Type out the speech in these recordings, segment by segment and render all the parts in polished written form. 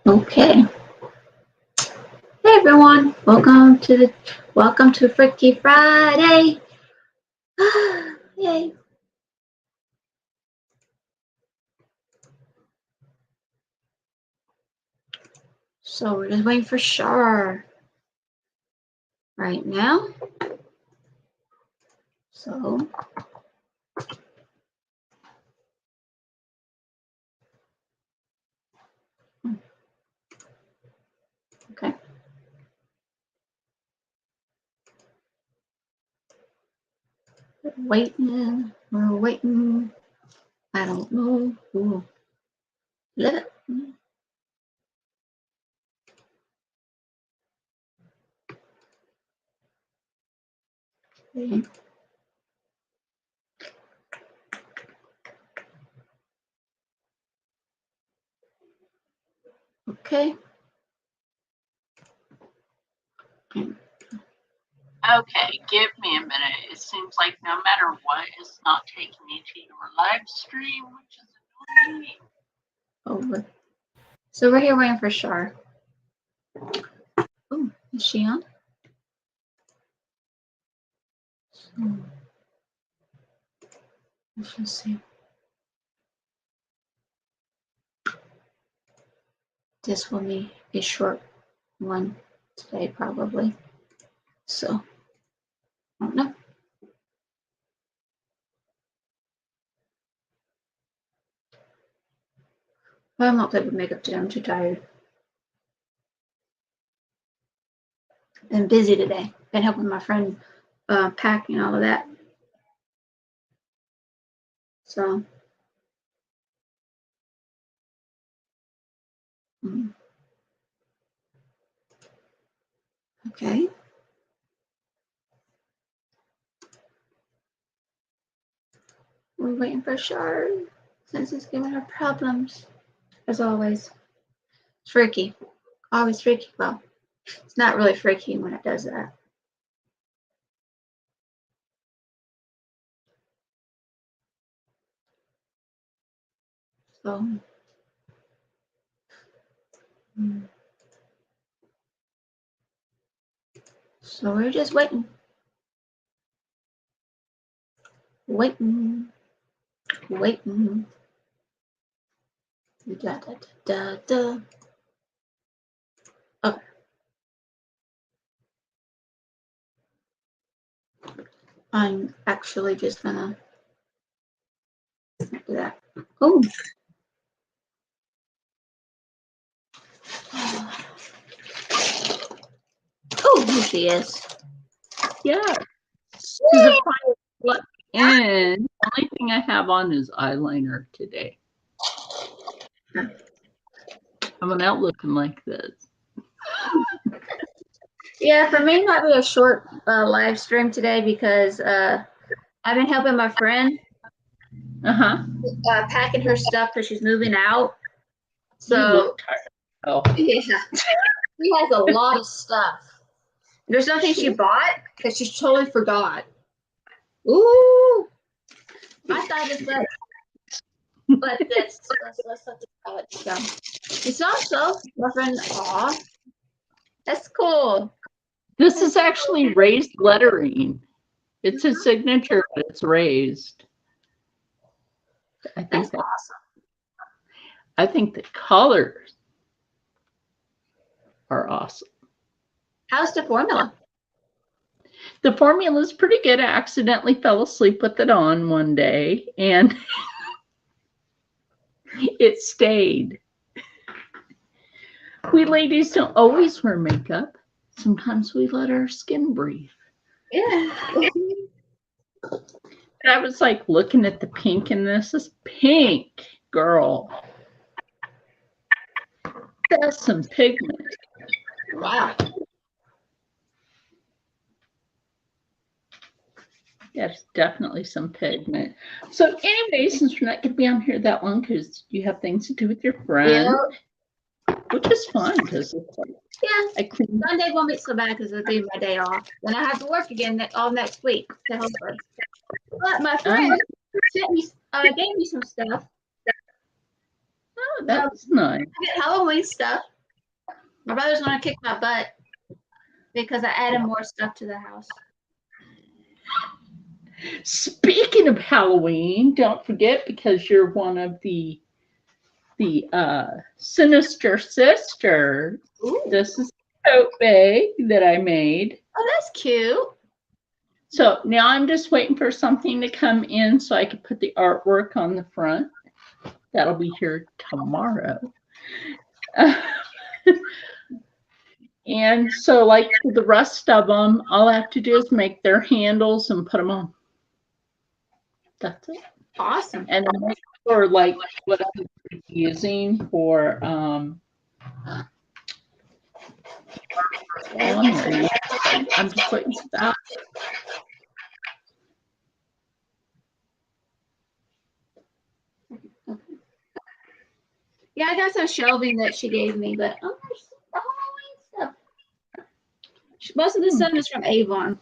Okay. Hey everyone, welcome to Freaky Friday. Yay. So we're just waiting for Shar right now. So okay. We're waiting. I don't know who. Let it. Okay. Okay. Okay, give me a minute. It seems like no matter what, it's not taking me to your live stream, which is annoying. Over. So we're here waiting for Shar. Oh, is she on? Let's just see. This will be a short one today, probably. So, I don't know. I'm not playing with makeup today. I'm too tired. Been busy today. Been helping my friend packing all of that. So, okay. We're waiting for Shar since it's giving her problems, as always. It's freaky. Always freaky. Well, it's not really freaky when it does that. So, so we're just waiting. Waiting. Waiting. Da, da, da, da. Okay. I'm actually just gonna do that. Oh. Oh, here she is. Yeah. She's a private let me in. The only thing I have on is eyeliner today. I'm not looking like this. Yeah, for me, it might be a short live stream today because I've been helping my friend packing her stuff because she's moving out. So, oh. Yeah, she has a lot of stuff. There's nothing she bought because she totally forgot. Ooh, I thought just let this let's let this palette go. It's also my friend. Aw, that's cool. This is actually raised lettering. It's a signature, but it's raised. I think That's awesome. I think the colors are awesome. How's the formula? The formula is pretty good. I accidentally fell asleep with it on one day, and it stayed. We ladies don't always wear makeup. Sometimes we let our skin breathe. Yeah. And I was like looking at the pink, and this is pink, girl. That's some pigment. Wow. That's definitely some pigment. So anyway, since we're not going to be on here that long because you have things to do with your friend, which is fun because it's like, Sunday won't be so bad because it'll be my day off. Then I have to work again all next week to help her. But my friend gave me some stuff. Oh, that's nice. I got Halloween stuff. My brother's gonna kick my butt because I added more stuff to the house. Speaking of Halloween, don't forget, because you're one of the Sinister Sisters. Ooh. This is a tote bag that I made. Oh, that's cute. So now I'm just waiting for something to come in so I can put the artwork on the front. That'll be here tomorrow. And so, like for the rest of them, all I have to do is make their handles and put them on. That's it. Awesome. And then for like what I'm using for I'm just waiting for that. Yeah, I got some shelving that she gave me, but oh, there's the Halloween stuff. Most of the stuff is from Avon.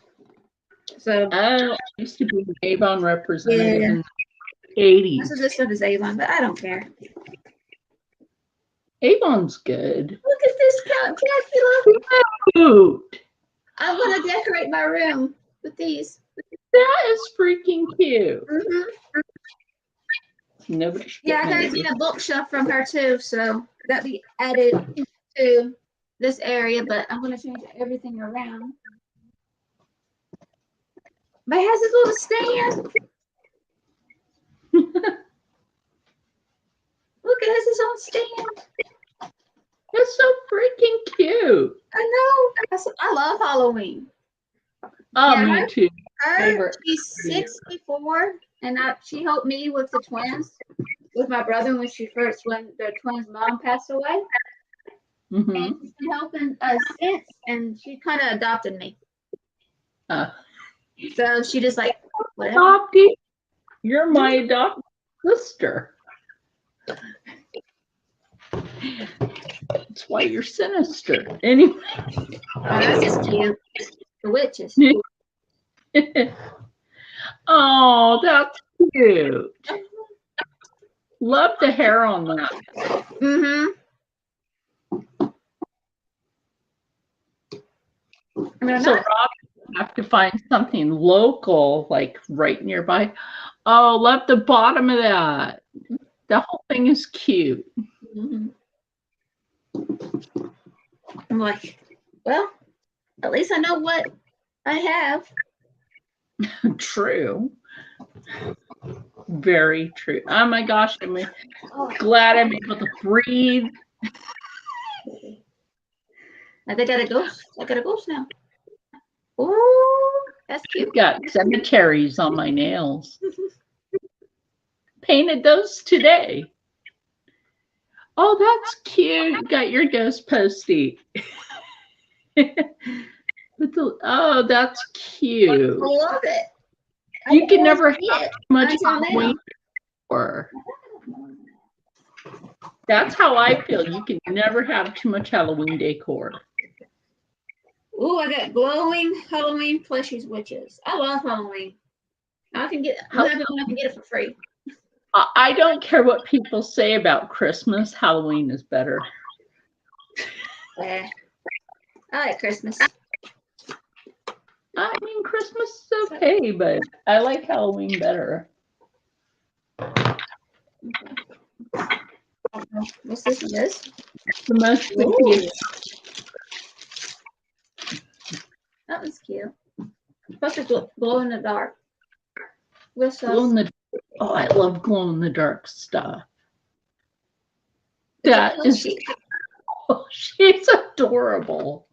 So I used to be an Avon representative in the 80s. Most of this stuff is Avon, but I don't care. Avon's good. Look at this calculator. Cute. I want to decorate my room with these. That is freaking cute. Mm-hmm. Nobody should Yeah, I gotta get a bookshelf from her too, so that'll be added to this area, but I'm gonna change everything around. But it has this little stand. Look, it has its own stand. It's so freaking cute. I know. I love Halloween. Oh, Yeah, me too. She's 64, and she helped me with the twins, with my brother when the twins' mom passed away. Mm-hmm. And she's been helping us since, and she kind of adopted me. So she just like, whatever. Adopted? You're my adopted sister. That's why you're sinister. Anyway. Oh, that's just cute. The witches. Oh, that's cute. Love the hair on that. Mm-hmm. So Rob, you have to find something local, like right nearby. Oh, love the bottom of that. The whole thing is cute. Mm-hmm. I'm like, well, at least I know what I have. True. Very true. Oh my gosh, I'm glad I'm able to breathe. I got a ghost. I got a ghost now. Oh, that's cute. I've got cemeteries on my nails. Painted those today. Oh, that's cute. You got your ghost postie. Oh, that's cute. I love it. You can never have too much Halloween decor. That's how I feel. You can never have too much Halloween decor. Oh, I got glowing Halloween plushies witches. I love Halloween. I can get it for free. I don't care what people say about Christmas. Halloween is better. I like Christmas. I mean, Christmas is okay, but I like Halloween better. What's this one is? The most cute. That one's cute. Supposed to glow in the dark. Oh, I love glow in the dark stuff. That is, oh, she's adorable.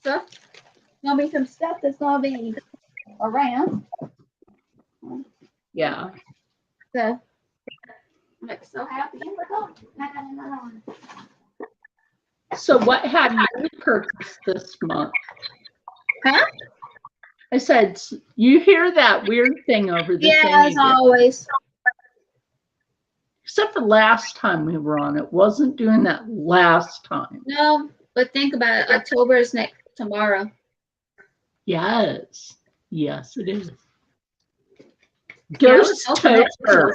So, gonna be some stuff that's gonna be around. Yeah. So, I'm like so happy. Oh, I got another one. So, what have you purchased this month? Huh? I said, you hear that weird thing over the thing? Yeah, as always. Except for last time we were on, it wasn't doing that last time. No, but think about it. October is tomorrow. Yes. Yes, it is. Ghost Tober.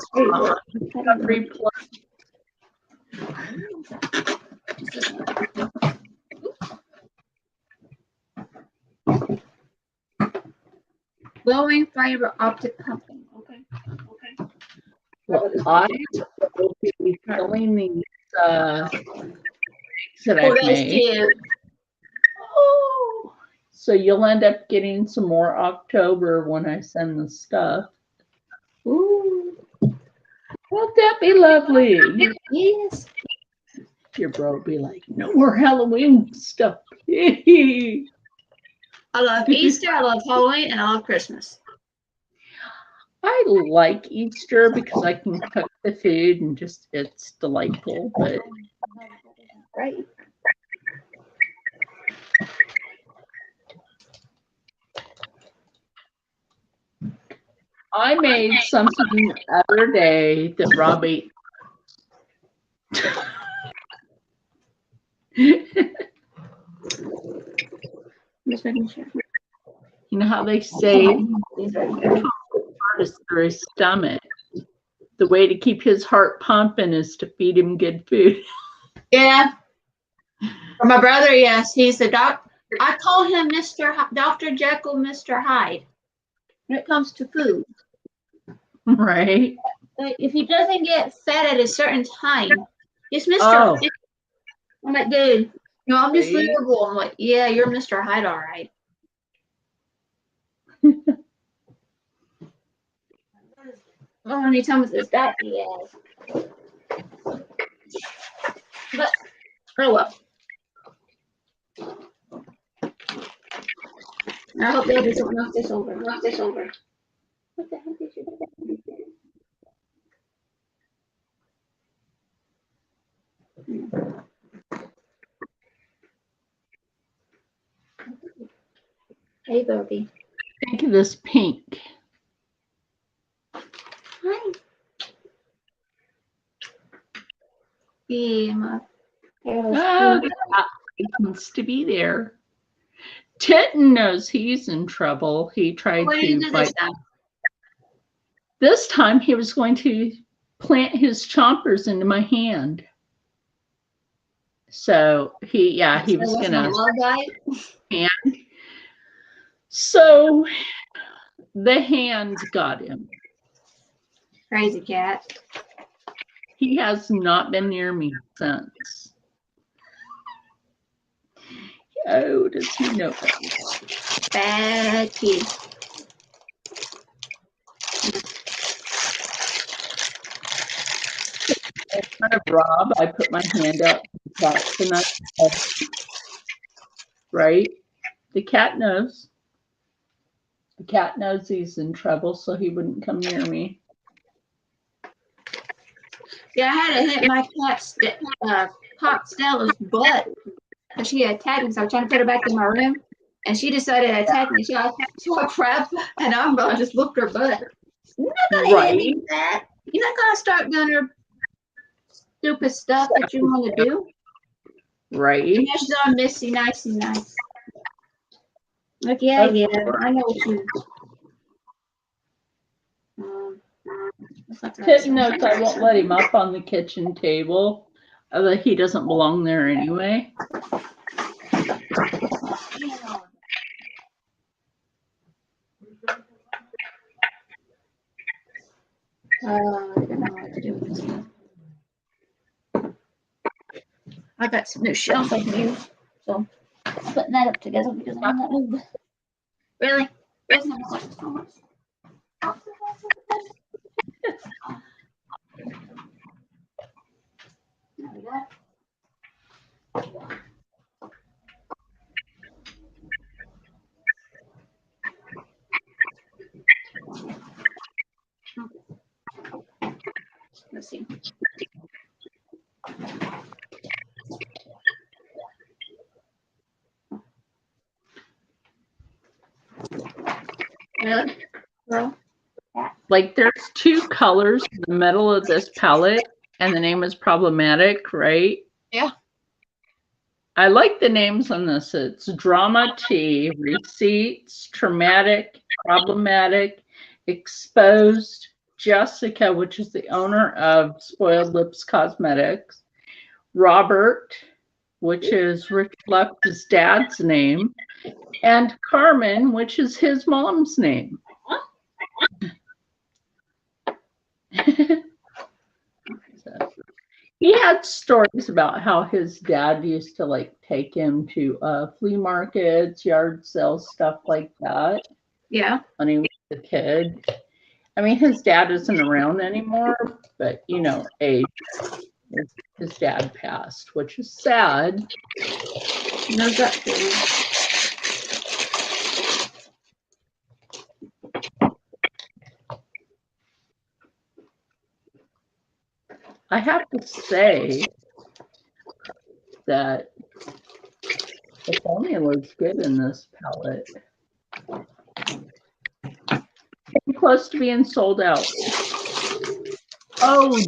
Glowing fiber optic pumping. Okay. Well, I will be filling these that I've made. Cute. Oh, so you'll end up getting some more October when I send the stuff. Ooh. Won't that be lovely? Yes. Your bro will be like, no more Halloween stuff. I love Easter, I love Halloween, and I love Christmas. I like Easter because I can cook the food and just it's delightful. But Right. I made something the other day that Rob ate. Just making sure. You know how they say is through his stomach. The way to keep his heart pumping is to feed him good food. Yeah. For my brother, yes, he's the doc. I call him Dr. Jekyll, Mr. Hyde. When it comes to food, Right? like if he doesn't get fed at a certain time, he's Mr. Oh. Hyde. I'm like, dude, no, I'm just Right. livable. I'm like, yeah, you're Mr. Hyde, all right. Well, when he tells me this, that he is. But oh well. I hope they just don't knock this over. Knock this over. What the heck did you do? Hey, Bobby. Think of this pink. Hi. Yeah, my hair was Oh, pink. that happens to be there. Titten knows he's in trouble. He tried What did you to do bite. this time? This time he was going to plant his chompers into my hand. So he was gonna love bite. hand. So the hand got him. Crazy cat. He has not been near me since. Oh, does he know? Bad kid. In front of Rob, I put my hand up. Right? The cat knows. The cat knows he's in trouble, so he wouldn't come near me. Yeah, I had to hit my cat's Pop Stella's butt because she attacked me. So I was trying to put her back in my room, and she decided to attack me. So I grabbed an umbrella and just whooped her butt. You're not gonna hit me with that. You're not gonna start doing your stupid stuff that you want to do. Right? And she's all missy, nicey, nice. Like, yeah, I know what you. Titten knows I won't let him up on the kitchen table. He doesn't belong there anyway. I don't know what to do with this one. I got some new shelves I can use, so I'm putting that up together because I'm not moving. Really? There's no more. There we go. Let's see. Really? Girl? Like there's two colors in the middle of this palette, and the name is Problematic, right? Yeah. I like the names on this. It's Drama Tea, Receipts, Traumatic, Problematic, Exposed, Jessica, which is the owner of Spoiled Lips Cosmetics, Robert, which is Rich Luck's dad's name, and Carmen, which is his mom's name. He had stories about how his dad used to like take him to flea markets, yard sales, stuff like that. Yeah. When he was a kid. I mean, his dad isn't around anymore, but you know, age. His dad passed, which is sad. No gut feeling. I have to say that the formula is good in this palette. Getting close to being sold out. Oh, this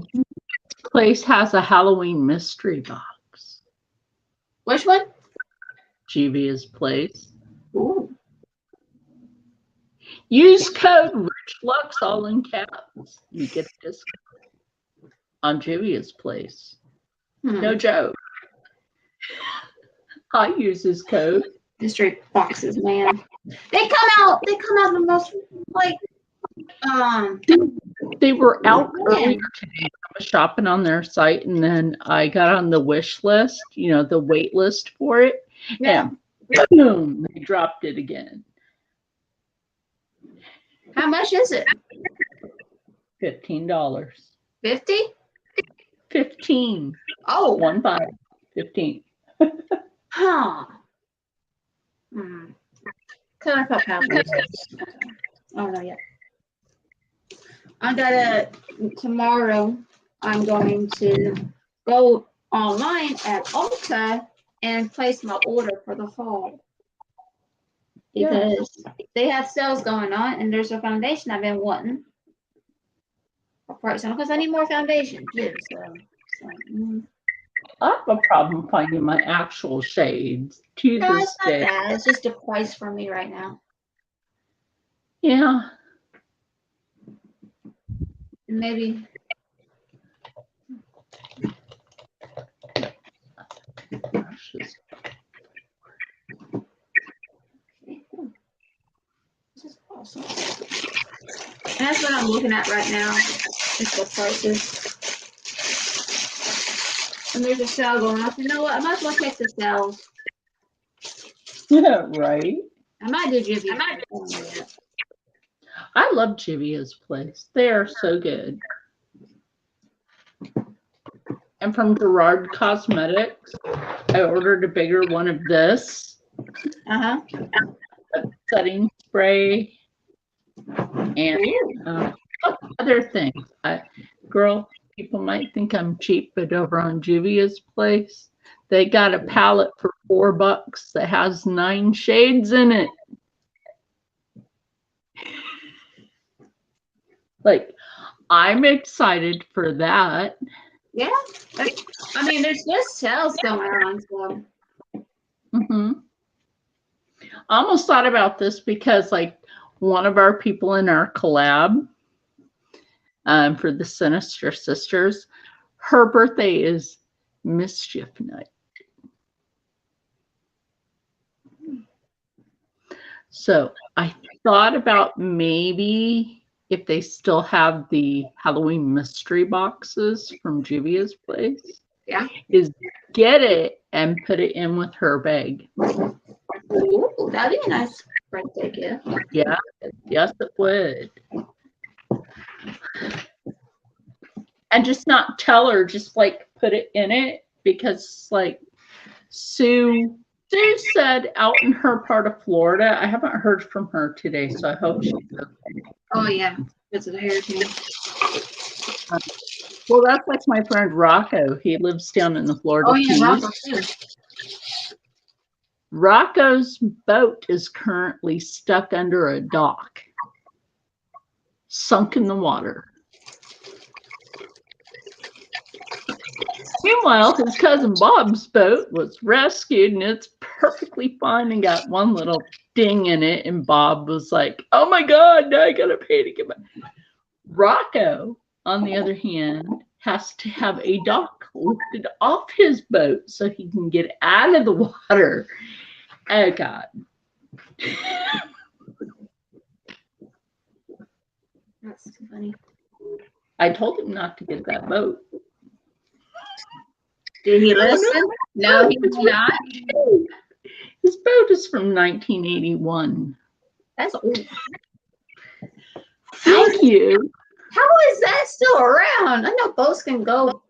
place has a Halloween mystery box. Which one? Juvia's Place. Ooh. Use code RICHLUX, all in caps. You get a discount on Juvia's Place. No joke. I use his code. Mystery boxes, man. They come out the most like They were out earlier today. I was shopping on their site, and then I got on the wish list, you know, the wait list for it. Yeah. And boom, they dropped it again. How much is it? $15. 50? 15. Oh. 15. 15. Huh. Color pop palette. Oh no, yeah. Tomorrow I'm going to go online at Ulta and place my order for the haul. Because they have sales going on, and there's a foundation I've been wanting. Because I need more foundation too. I have a problem finding my actual shades to No, this it's not day. that. It's just a price for me right now. Yeah. Maybe. Brushes. This is awesome. And that's what I'm looking at right now. It's the prices. And there's a sale going on. You know what? I might as well take the sales. Yeah, right. I might do Jivia. I love Juvia's Place. They are so good. And from Gerard Cosmetics, I ordered a bigger one of this. Uh-huh. A setting spray. And other things. Girl, people might think I'm cheap, but over on Juvia's Place, they got a palette for $4 that has 9 shades in it. Like, I'm excited for that. Yeah. I mean, there's just sales going on. So. I almost thought about this because, like, one of our people in our collab for the Sinister Sisters, her birthday is Mischief Night. So I thought about maybe if they still have the Halloween mystery boxes from Juvia's Place, is get it and put it in with her bag. Ooh, that'd be a nice birthday gift. Yeah, yes, it would. And just not tell her, just like put it in it, because like Sue said out in her part of Florida, I haven't heard from her today, so I hope she's okay. Oh yeah, it's a hurricane. Well, that's like my friend Rocco. He lives down in the Florida Keys. Rocco too. Rocco's boat is currently stuck under a dock, sunk in the water. Meanwhile, his cousin Bob's boat was rescued, and it's perfectly fine and got one little ding in it. And Bob was like, "Oh my God, now I gotta pay to get back." Rocco, on the other hand, has to have a dock lifted off his boat so he can get out of the water. Oh God. That's funny. I told him not to get that boat. Did he listen? No, he did not. His boat is from 1981. That's old. Thank you. How is that still around? I know boats can go.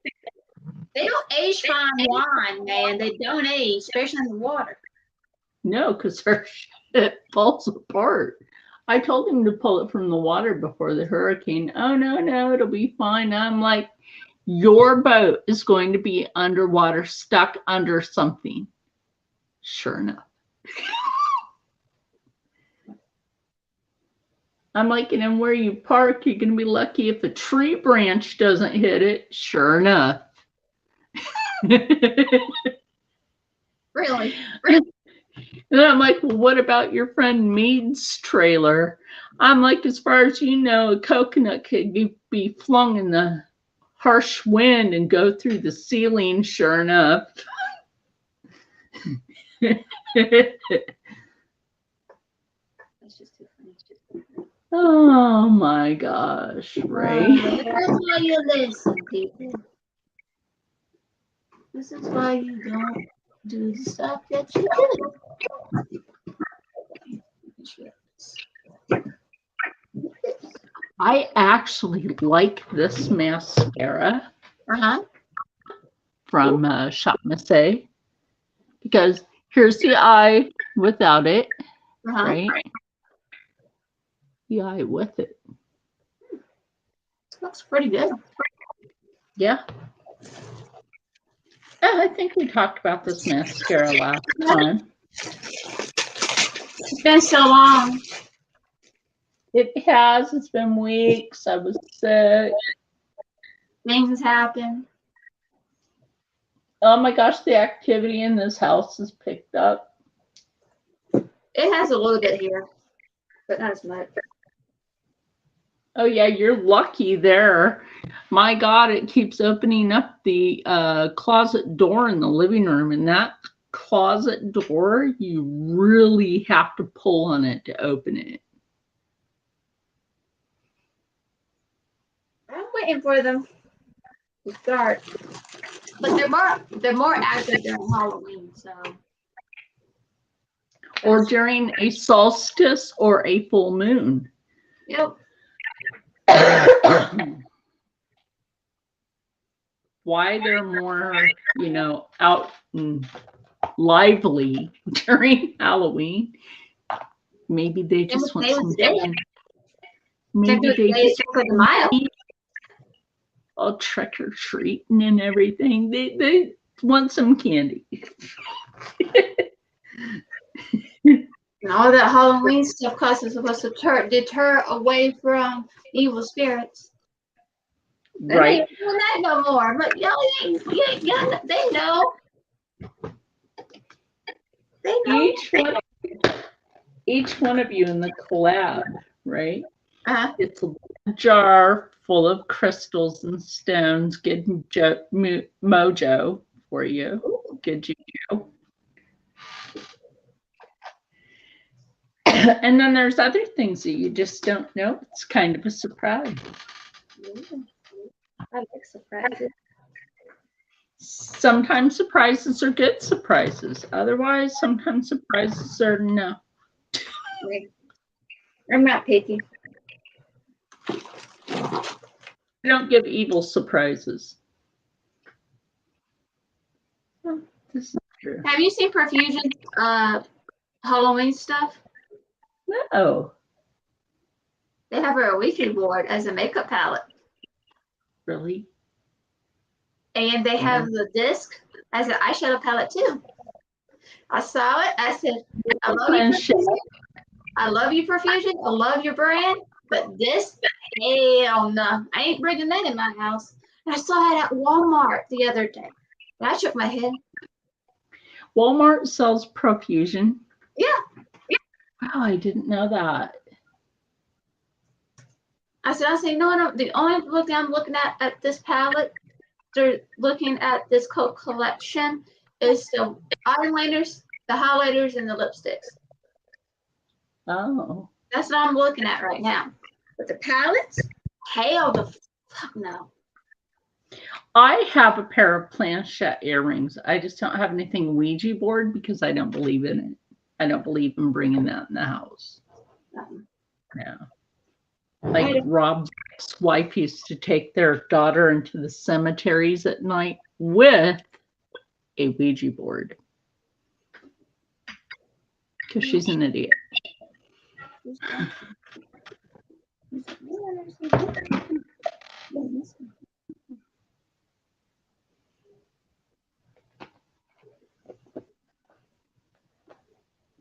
They don't age fine wine, man. They don't age, especially in the water. No, because her shit falls apart. I told him to pull it from the water before the hurricane. Oh, no, it'll be fine. I'm like, your boat is going to be underwater, stuck under something. Sure enough. I'm like, and then where you park, you're going to be lucky if a tree branch doesn't hit it. Sure enough. Really? And I'm like, well, what about your friend Mead's trailer? I'm like, as far as you know, a coconut could be flung in the harsh wind and go through the ceiling, sure enough. That's just too funny. Oh my gosh, Ray. That's why you listen, people. This is why you don't do the stuff that you do. I actually like this mascara from Shop Massé because here's the eye without it, right? The eye with it. Looks pretty good. Yeah. I think we talked about this mascara last time. It's been so long. It has. It's been weeks. I was sick. Things happen. Oh my gosh, the activity in this house has picked up. It has a little bit here, but not as much. Oh yeah, you're lucky there. My God, it keeps opening up the closet door in the living room, and that closet door, you really have to pull on it to open it. I'm waiting for them to start, but they're more active during Halloween, so. Or during a solstice or a full moon. Yep. Why they're more, out and lively during Halloween. Maybe they just want some fun. Maybe they just all trick or treating and everything. They want some candy. And all that Halloween stuff is supposed to deter away from evil spirits. Right. They ain't doing that no more. But y'all ain't they know. They know. Each one of you in the collab, right? It's a jar full of crystals and stones. Good mojo for you. Good juju. And then there's other things that you just don't know. It's kind of a surprise. I like surprises. Sometimes surprises are good surprises. Otherwise, sometimes surprises are no. I'm not picky. I don't give evil surprises. This is true. Have you seen Profusion's Halloween stuff? No. They have a Ouija board as a makeup palette. Really? And they have the disc as an eyeshadow palette too. I saw it. I said, I love you, Profusion. I love your brand. But this, hell no. I ain't bringing that in my house. And I saw it at Walmart the other day. And I shook my head. Walmart sells Profusion. Yeah. Wow, I didn't know that. I said, no, the only look I'm looking at this palette start looking at this Coke collection is the eyeliners, the highlighters, and the lipsticks. Oh. That's what I'm looking at right now. But the palettes, hell the fuck no. I have a pair of planchette earrings. I just don't have anything Ouija board because I don't believe in it. I don't believe in bringing that in the house. Yeah. Like Rob's wife used to take their daughter into the cemeteries at night with a Ouija board. Because she's an idiot.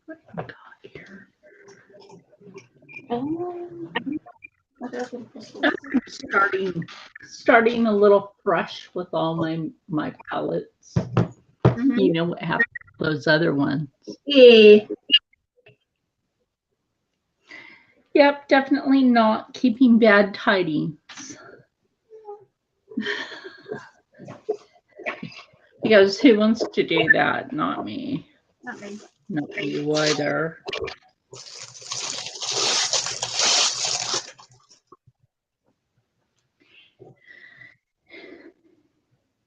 What have I got here? Starting a little fresh with all my palettes. Mm-hmm. You know what happened to those other ones. Yeah. Yep, definitely not keeping bad tidings. Because who wants to do that? Not me. Not me. Not you either.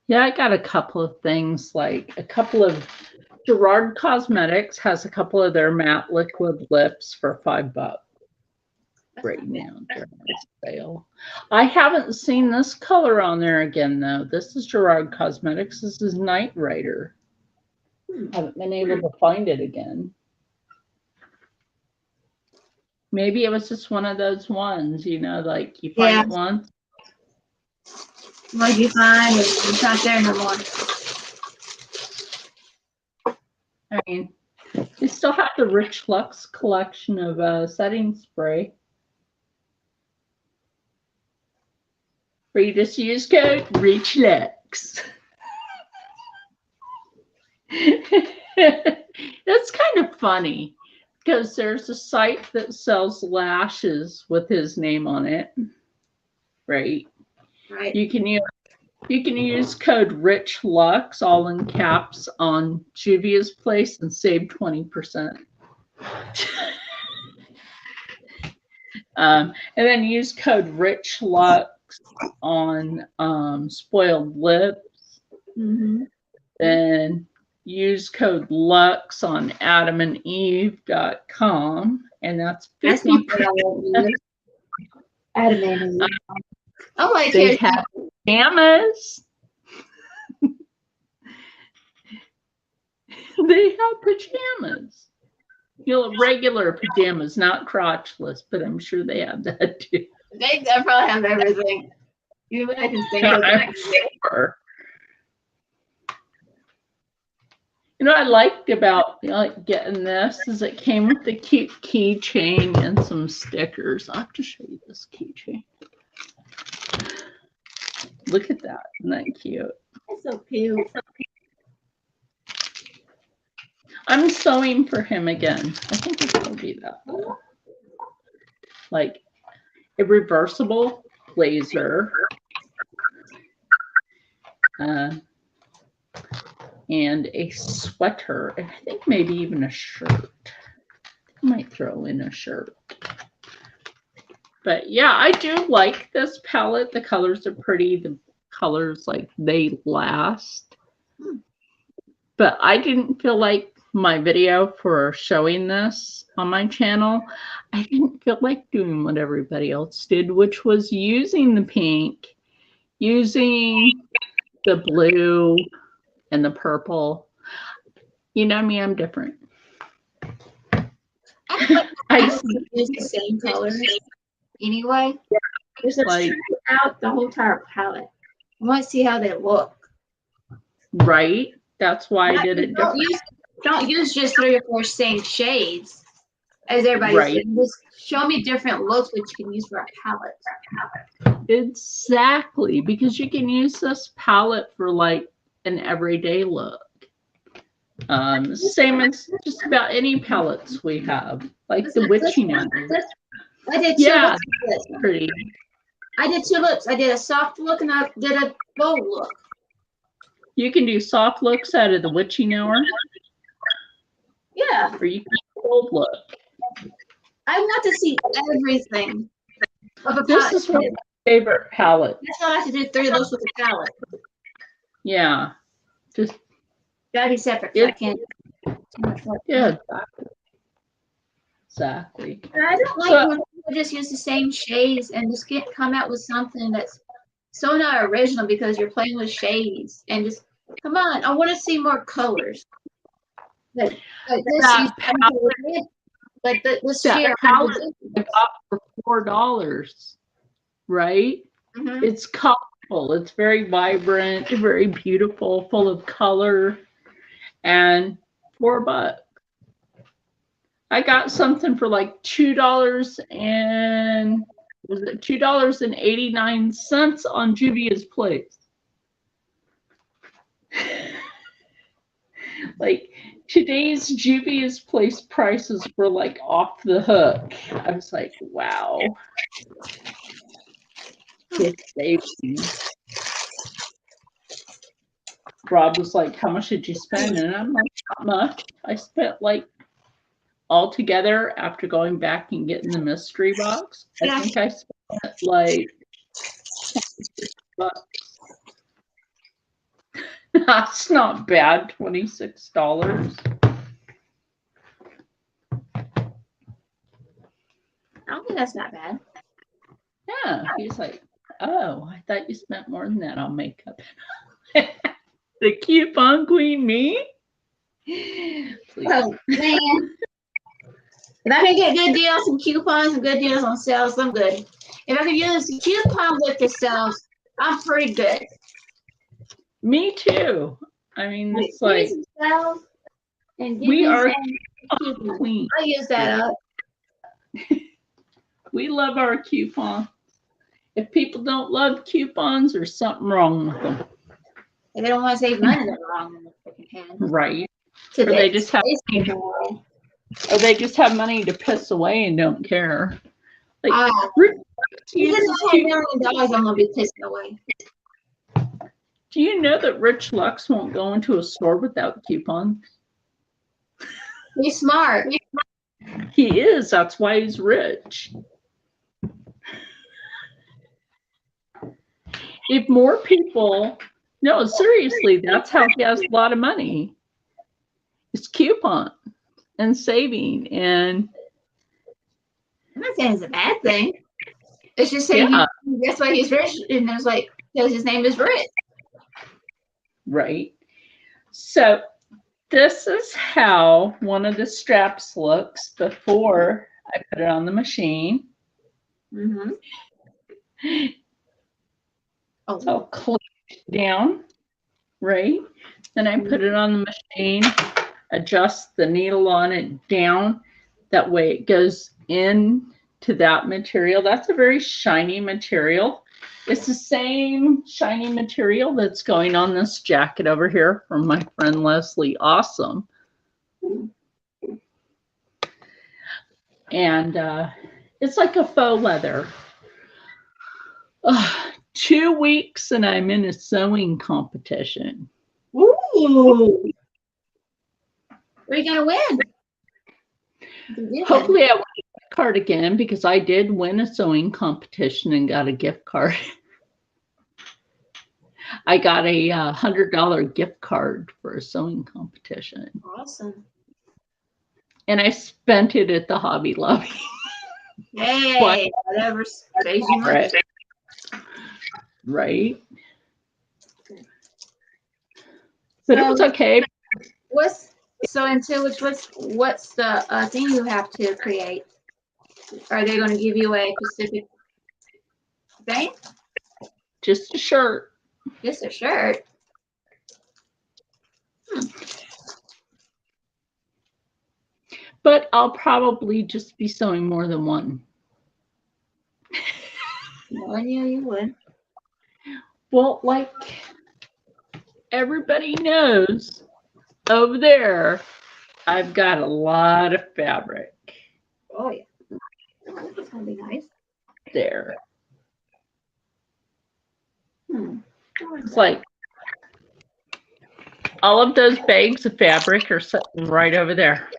Yeah, I got a couple of things, like a couple of Gerard Cosmetics has a couple of their matte liquid lips for $5 right now during this sale. I haven't seen this color on there again though. This is Gerard Cosmetics. This is Night Rider. Haven't been able to find it again. Maybe it was just one of those ones, you know, like you find it once. What you find? It's not there no more. I mean, they still have the Rich Lux collection of setting spray. Where you just use code RICHLUX. That's kind of funny because there's a site that sells lashes with his name on it. Right. Right. You can use code RICHLUX, all in caps, on Juvia's Place and save 20%. And then use code RICHLUX on Spoiled Lips. Mm-hmm. Then use code LUX on adamandeve.com, and that's 50%. Adam and Eve. Oh my They God. have pajamas. They have pajamas. You know, regular pajamas, not crotchless, but I'm sure they have that too. They probably have everything. You I can think of I'm sure. You know what I liked about getting this is it came with the cute keychain and some stickers. I'll have to show you this keychain. Look at that. Isn't that cute? That's so cute. I'm sewing for him again. I think it's going to be that. Like a reversible blazer. And a sweater. And I think maybe even a shirt. I might throw in a shirt. But yeah, I do like this palette. The colors are pretty. The colors, like, they last. But I didn't feel like my video for showing this on my channel, I didn't feel like doing what everybody else did, which was using the pink, using the blue and the purple. You know me, I'm different. I use the same colors anyway. Just like out the whole entire palette. I want to see how they look. Right. That's why I did it different. Don't use just 3 or 4 same shades as everybody's saying. Just show me different looks which you can use for a palette. Exactly, because you can use this palette for like an everyday look. Same as just about any palettes we have, like the witching hour. I did 2 looks. Pretty. I did 2 looks. I did a soft look and I did a bold look. You can do soft looks out of the witching hour, Yeah, or you can do cold look. I want to see everything of a This palette. is one of my favorite palettes. That's why I like to do 3 looks with a palette. Yeah, just Gotta be separate. So I can't. yeah, exactly. And I don't like So- when people just use the same shades and just come out with something that's so not original because you're playing with shades and just come on. I want to see more colors. Like this That season, like this that year, palette I got for $4, right? Mhm. It's colorful. It's very vibrant, very beautiful, full of color, and $4. I got something for like $2 and was it $2.89 on Juvia's Place? Like today's Juvia's Place prices were like off the hook. I was like, wow. It's savings. Rob was like, how much did you spend? And I'm like, not much. I spent like altogether after going back and getting the mystery box. I think I spent like $26. That's not bad, $26. I don't think that's not bad. Yeah, he's like, oh, I thought you spent more than that on makeup. The coupon queen, me? Please. Oh man. If I can get good deals and coupons and good deals on sales, I'm good. If I can use the coupon with the sales, I'm pretty good. Me too. I mean, it's like sales and we are coupons. queen. I use that up. We love our coupons. If people don't love coupons, there's something wrong with them. If they don't want to save money, they're wrong in the freaking hand. Right. Today, Or they just have money to piss away and don't care. Like, even though I have $1 million, I'm gonna be pissing away. do you know that Rich Lux won't go into a store without coupons? He's smart. He is. That's why he's rich. If more people, no, seriously, that's how he has a lot of money. It's coupon and saving and. I'm not saying it's a bad thing. It's just saying that's why he's rich, and it's like because his name is Rich. Right. So this is how one of the straps looks before I put it on the machine. Mm-hmm. Oh, So I'll clip it down, right? Then I put it on the machine, adjust the needle on it down. That way it goes in to that material. That's a very shiny material. It's the same shiny material that's going on this jacket over here from my friend Leslie Awesome. And it's like a faux leather. 2 weeks and I'm in a sewing competition. ooh! What are you gonna win? Hopefully I win a gift card again because I did win a sewing competition and got a gift card. I got a $100 gift card for a sewing competition. Awesome. And I spent it at the Hobby Lobby. Hey, whatever saves you money. Right. But it was okay. What's the thing you have to create? Are they going to give you a specific thing? Just a shirt. Just a shirt. But I'll probably just be sewing more than one. No, I knew you would. Well, like everybody knows, over there, I've got a lot of fabric. Oh yeah, that's gonna be nice. There. It's like All of those bags of fabric are sitting right over there.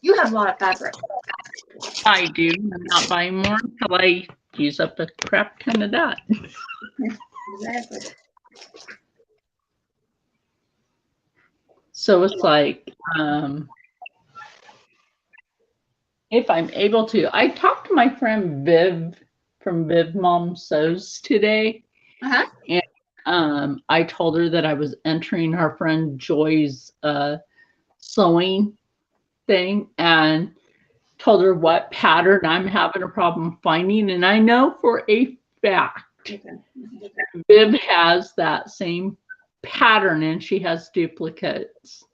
You have a lot of fabric. I do. I'm not buying more until I use up a crap ton of that. Exactly. So it's like, if I'm able to, I talked to my friend Viv from Viv Mom Sews today. Uh-huh. And I told her that I was entering her friend Joy's sewing thing and told her what pattern I'm having a problem finding. And I know for a fact Viv has that same pattern and she has duplicates.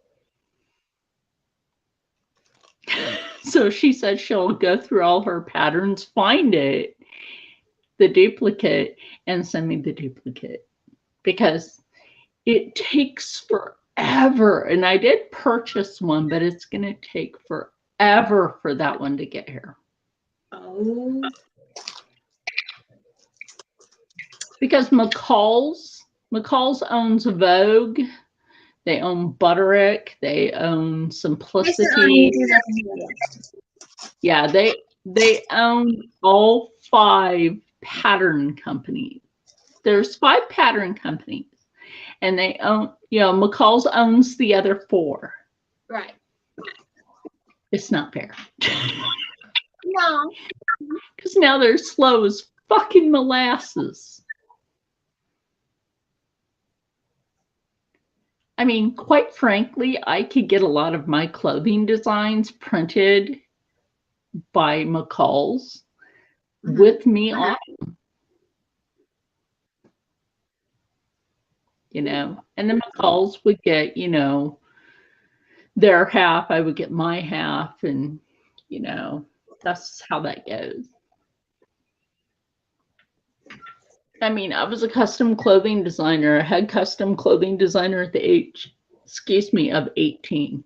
So she said she'll go through all her patterns, find it, the duplicate, and send me the duplicate because it takes forever. And I did purchase one, but it's going to take forever for that one to get here. Oh. Because McCall's owns Vogue. They own Butterick. They own Simplicity. Yeah, they own all 5 pattern companies. There's 5 pattern companies, and they own, McCall's owns the other 4. Right. It's not fair. No. Because now they're slow as fucking molasses. I mean, quite frankly, I could get a lot of my clothing designs printed by McCall's with me on them. And the McCall's would get, their half, I would get my half, and, that's how that goes. I mean, I was a custom clothing designer. I had custom clothing designer at the age, of 18.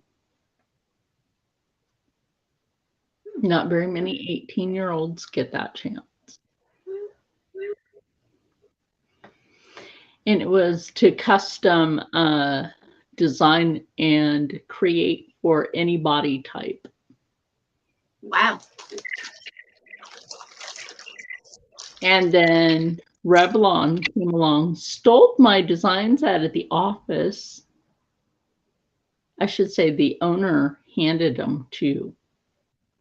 Not very many 18-year-olds get that chance. And it was to custom design and create for any body type. Wow. And then Revlon came along, stole my designs out of the office. I should say the owner handed them to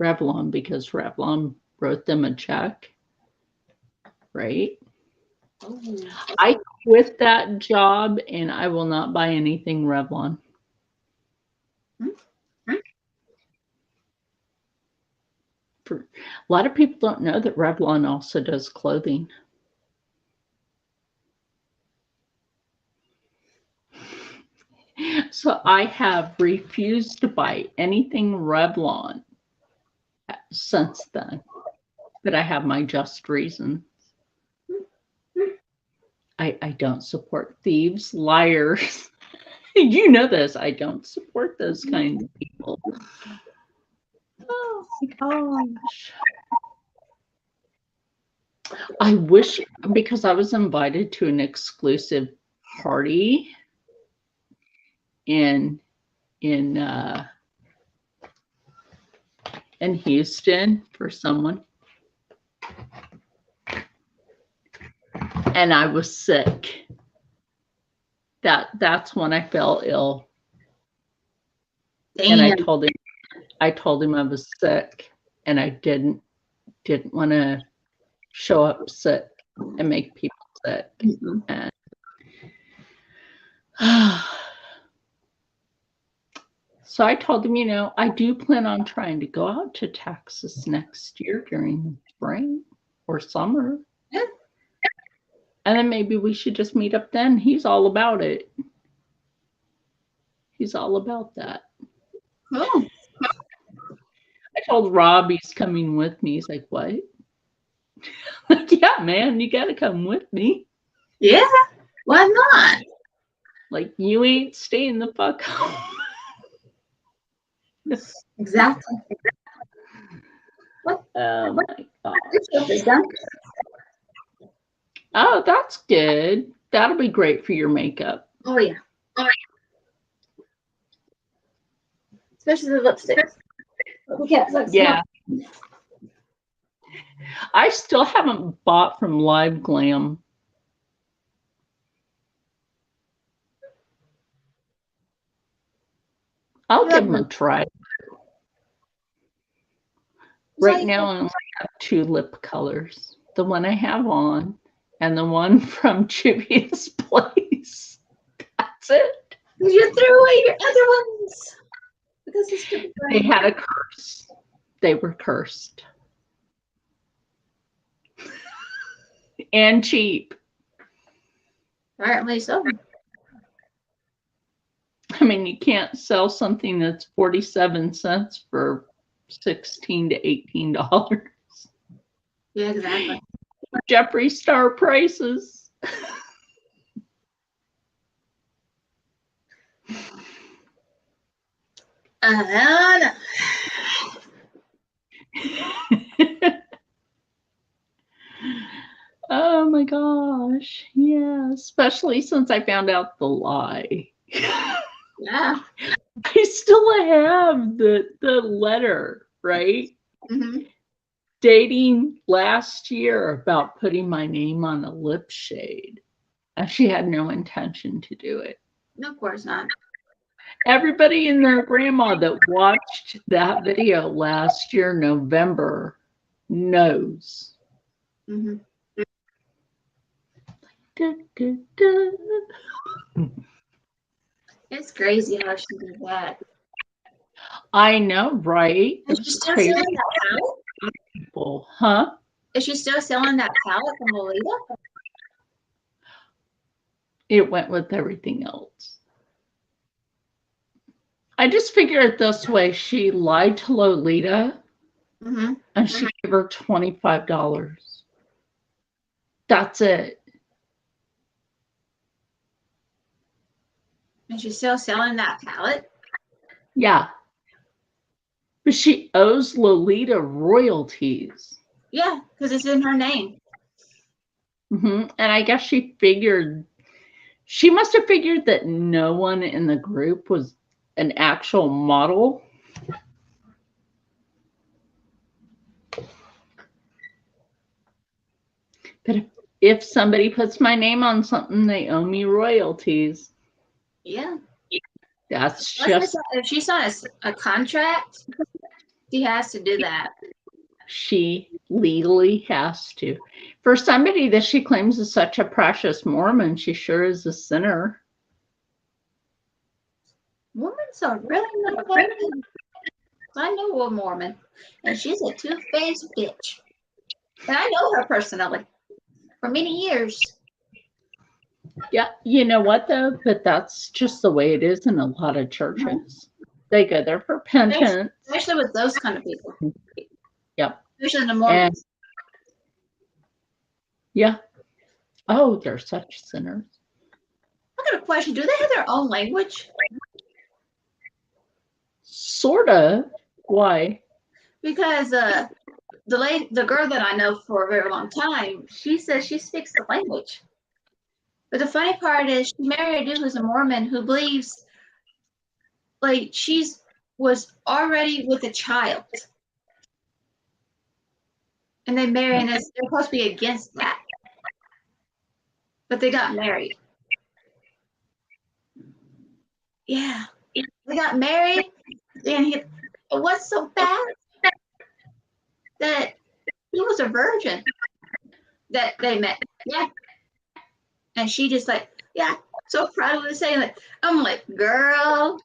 Revlon because Revlon wrote them a check, right? Oh. I quit that job and I will not buy anything Revlon. A lot of people don't know that Revlon also does clothing. So I have refused to buy anything Revlon since then, but I have my just reasons. I don't support thieves, liars. You know this. I don't support those kind of people. Oh my gosh. I wish, because I was invited to an exclusive party in Houston for someone. And I was sick. That's when I fell ill. Damn. And I told him I was sick and I didn't want to show up sick and make people sick. Mm-hmm. And so I told him, I do plan on trying to go out to Texas next year during spring or summer. Yeah. And then maybe we should just meet up then. He's all about it. He's all about that. Oh. I told Rob he's coming with me. He's like, what? Like, yeah, man, you got to come with me. Yeah, why not? Like, you ain't staying the fuck home. Exactly. What? Oh, my God. Oh, that's good. That'll be great for your makeup. Oh, yeah. Especially the lipstick. Yeah. I still haven't bought from Live Glam. I'll give them a try. Right now, I only have 2 lip colors. The one I have on and the one from Juvia's Place. That's it. You threw away your other ones. Because it's stupid. They had a curse. They were cursed. And cheap. Apparently so. I mean, you can't sell something that's 47 cents for $16 to $18. Yeah, exactly. Jeffree Star prices. Oh my gosh. Yeah, especially since I found out the lie. Yeah. I still have the letter, right? Mm-hmm. Dating last year about putting my name on a lip shade. And she had no intention to do it. No, of course not. Everybody and their grandma that watched that video last year, November, knows. Mm-hmm. Da, da, da. It's crazy how she did that. I know, right? Is she still selling that palette? People, huh? Is she still selling that palette from Lolita? It went with everything else. I just figure it this way. She lied to Lolita and she gave her $25. That's it. And she's still selling that palette? Yeah. But she owes Lolita royalties. Yeah, because it's in her name. And I guess she must have figured that no one in the group was an actual model. But if somebody puts my name on something, they owe me royalties. Yeah. That's just... If she signed a contract, she has to do that. She legally has to. For somebody that she claims is such a precious Mormon, she sure is a sinner. Mormons are really not like them. I know a Mormon, and she's a two-faced bitch. And I know her personally for many years. Yeah, you know what though? But that's just the way it is in a lot of churches. They go there for penance. Especially with those kind of people. Yep. Especially the Mormons. Yeah. Oh, they're such sinners. I got a question. Do they have their own language? Sort of. Why? Because the girl that I know for a very long time, she says she speaks the language. But the funny part is she married a dude who's a Mormon who believes like was already with a child. And they marry, and they're supposed to be against that. But they got married. Yeah. They got married, and what's so bad? That he was a virgin that they met. Yeah. And she just like, yeah, so proud of saying like, I'm like, girl,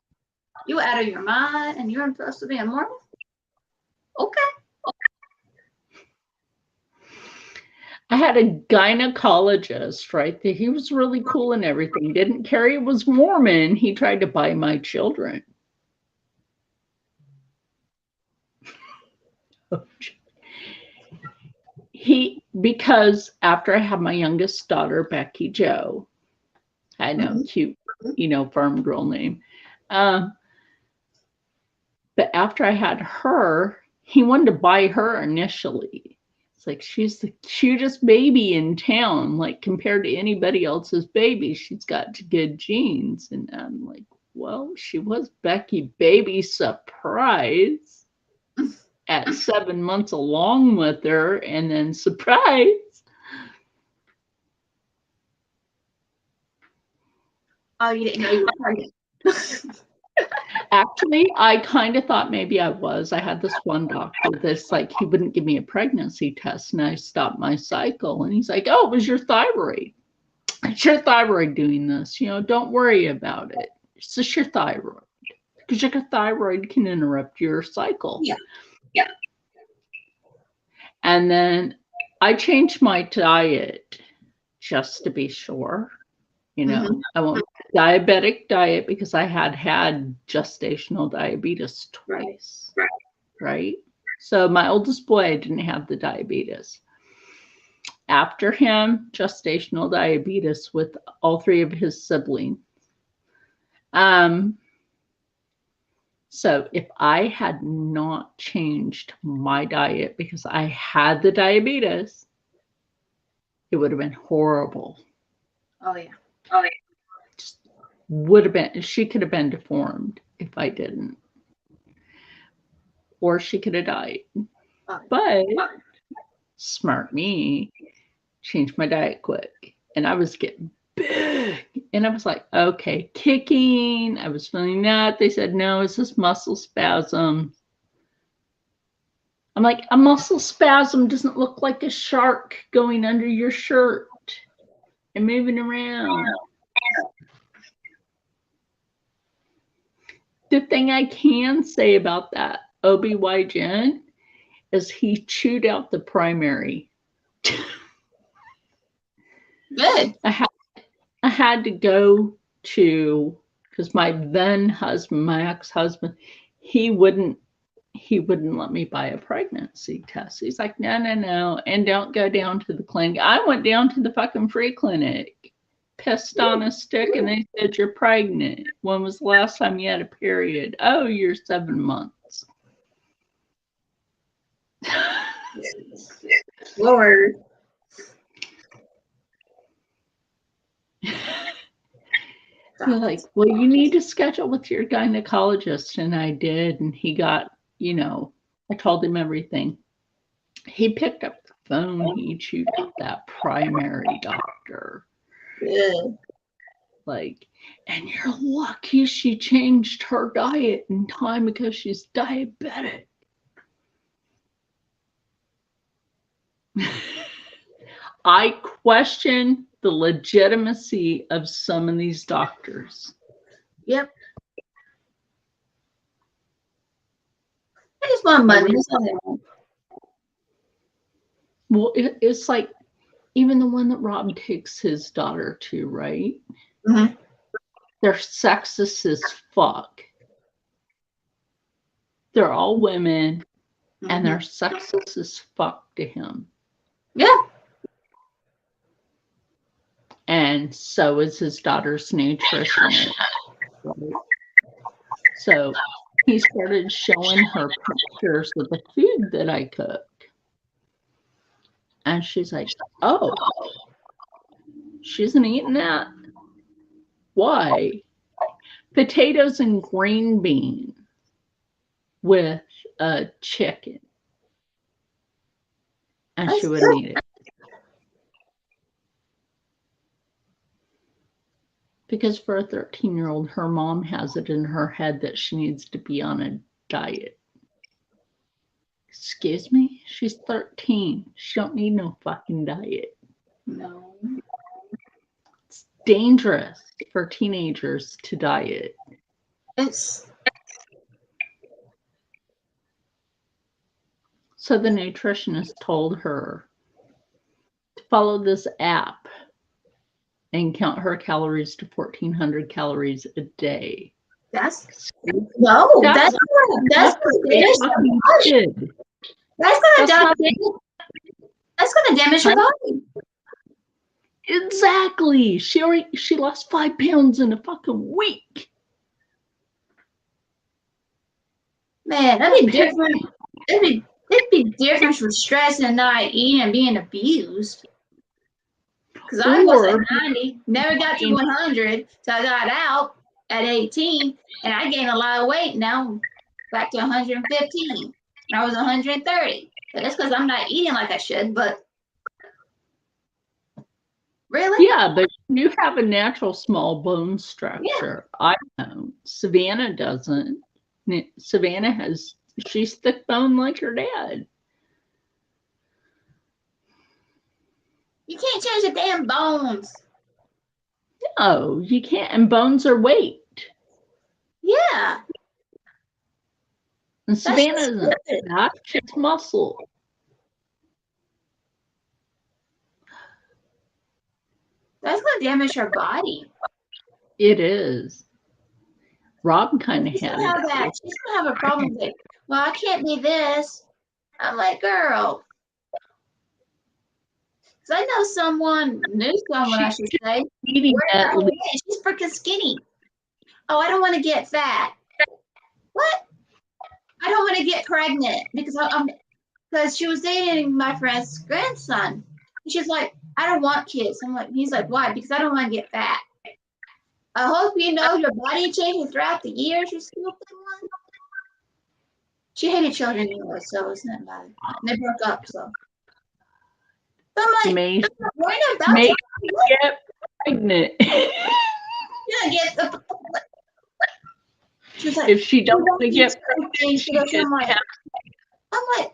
you out of your mind and you're supposed to be a Mormon? Okay. I had a gynecologist, right? He was really cool and everything. Didn't care he was Mormon. He tried to buy my children. Because after I had my youngest daughter, Becky Jo, I know, cute, farm girl name. But after I had her, he wanted to buy her initially. It's like she's the cutest baby in town. Like compared to anybody else's baby, she's got good genes. And I'm like, well, she was Becky Baby Surprise at 7 months along with her, and then surprise. Oh, you didn't know you were pregnant. Actually, I kind of thought maybe I was. I had this one doctor that's like, he wouldn't give me a pregnancy test, and I stopped my cycle. And he's like, oh, it was your thyroid. It's your thyroid doing this. You know, don't worry about it. It's just your thyroid. Because your thyroid can interrupt your cycle. Yeah. Yeah. And then I changed my diet just to be sure. You know, I went diabetic diet because I had gestational diabetes twice. Right. So my oldest boy, I didn't have the diabetes. After him, gestational diabetes with all three of his siblings. So if I had not changed my diet because I had the diabetes, it would have been horrible. Oh, yeah. Just would have been, she could have been deformed if I didn't. Or she could have died. But smart me, changed my diet quick. And I was getting big. And I was like, okay, kicking. I was feeling that. They said, no, it's just muscle spasm. I'm like, a muscle spasm doesn't look like a shark going under your shirt and moving around. The thing I can say about that OBYGYN is he chewed out the primary. Good. I had to go to, because my then husband, my ex-husband, he wouldn't let me buy a pregnancy test. He's like, no, and don't go down to the clinic. I went down to the fucking free clinic, pissed on a stick, and they said, you're pregnant. When was the last time you had a period? Oh, you're 7 months. Lord. They're like, well, you need to schedule with your gynecologist. And I did. And he got, you know, I told him everything. He picked up the phone. He chewed up that primary doctor. Good. Like, and you're lucky she changed her diet in time because she's diabetic. I question the legitimacy of some of these doctors. Yep. I just want money. Well, it's like even the one that Rob takes his daughter to, right? Mm-hmm. They're sexist as fuck. They're all women, and they're sexist as fuck to him. Yeah. And so is his daughter's nutritionist. Right? So he started showing her pictures of the food that I cook. And she's like, oh, she isn't eating that. Why? Potatoes and green beans with a chicken. And she wouldn't eat it. Because for a 13-year-old, her mom has it in her head that she needs to be on a diet. Excuse me? She's 13. She don't need no fucking diet. No. It's dangerous for teenagers to diet. So the nutritionist told her to follow this app and count her calories to 1,400 calories a day. That's gonna damage your body. Exactly. She lost 5 pounds in a fucking week. Man, that'd be different. It'd be There's a big difference from stress and not eating and being abused. Because I was at 90, never got to 100, so I got out at 18, and I gained a lot of weight. Now I'm back to 115. I was 130. But that's because I'm not eating like I should, but really? Yeah, but you have a natural small bone structure. Yeah. I don't. Savannah doesn't. Savannah she's thick bone like her dad. You can't change the damn bones. No, you can't. And bones are weight. Yeah. And Savannah's not just muscle. That's going to damage her body. It is. Rob kind of had it. She's going to have a problem with it. Well, I can't be this. I'm like, girl. Because I know someone, I should say. She's freaking skinny. Oh, I don't want to get fat. What? I don't want to get pregnant because she was dating my friend's grandson. And she's like, I don't want kids. He's like, why? Because I don't want to get fat. I hope you know your body changes throughout the years, you stupid one. She hated children anyway, so it's not bad. They broke up, so. But I'm like, get pregnant. She's like, if she don't want to get pregnant, I'm like,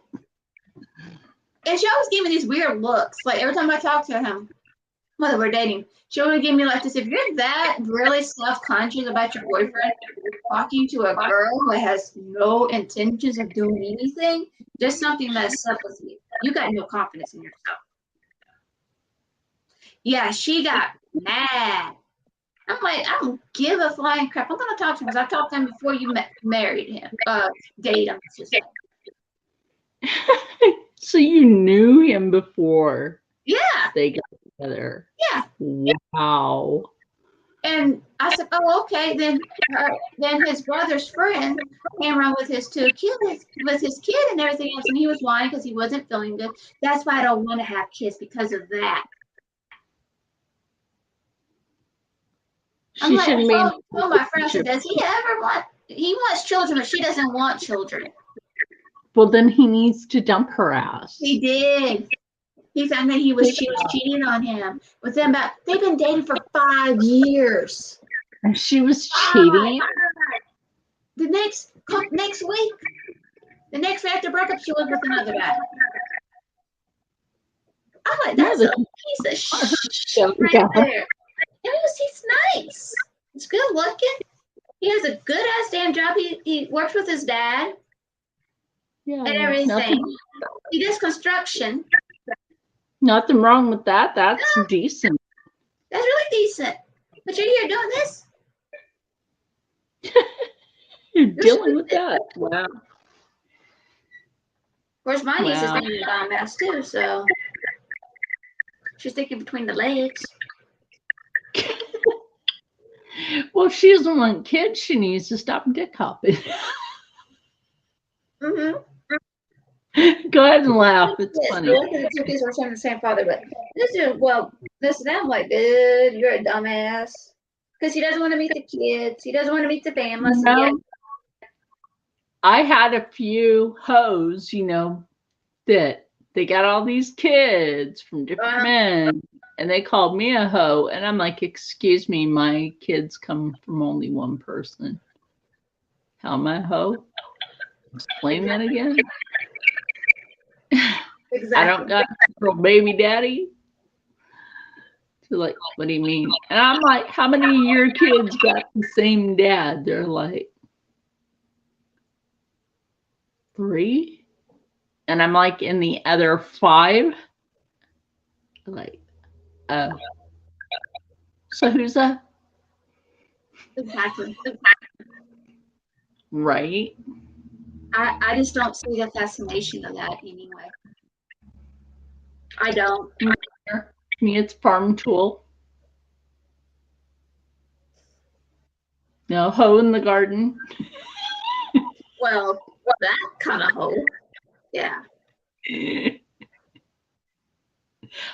and she always gave me these weird looks. Like every time I talk to him, whether we're dating, she would give me like this. If you're that really self-conscious about your boyfriend, talking to a girl who has no intentions of doing anything, there's something that's up with you. You got no confidence in yourself. Yeah, she got mad. I'm like, I don't give a flying crap. I'm gonna talk to him because I talked to him before you married him. Date him. So you knew him before? Yeah. They got together. Yeah. Wow. And I said, oh, okay. Then his brother's friend came around with his two kids, with his kid and everything else, and he was whining because he wasn't feeling good. That's why I don't want to have kids, because of that. I'm like, oh, my friend said, does he ever want? He wants children, but she doesn't want children. Well, then he needs to dump her ass. He did. He found that she was cheating on him with them. They've been dating for 5 years. And she was cheating. The next week, the next week after broke up, she was with another guy. I'm like, that's a piece of shit right there. And he's nice. He's good looking. He has a good ass damn job. He works with his dad. Yeah, and everything. He does construction. Nothing wrong with that. That's decent. That's really decent. But you're here doing this. You're dealing with that. Wow. Of course, my niece is being a dumbass too, so she's thinking between the legs. Well, if she doesn't want kids, she needs to stop dick hopping. Mm-hmm. Go ahead and laugh. It's funny. The two kids were from the same father, but this is them like, dude, you're a dumbass. Because he doesn't want to meet the kids. He doesn't want to meet the family. No. I had a few hoes, that they got all these kids from different men, and they called me a hoe, and I'm like, excuse me, my kids come from only one person. How am I a hoe? Explain that again. Exactly. I don't got a baby daddy. So like, what do you mean? And I'm like, how many of your kids got the same dad? They're like, 3. And I'm like, in the other 5? Like, oh. So who's that? Exactly. Right. I just don't see the fascination of that anyway. I don't. To me, it's farm tool. No hoe in the garden. Well, that kind of hoe. Yeah.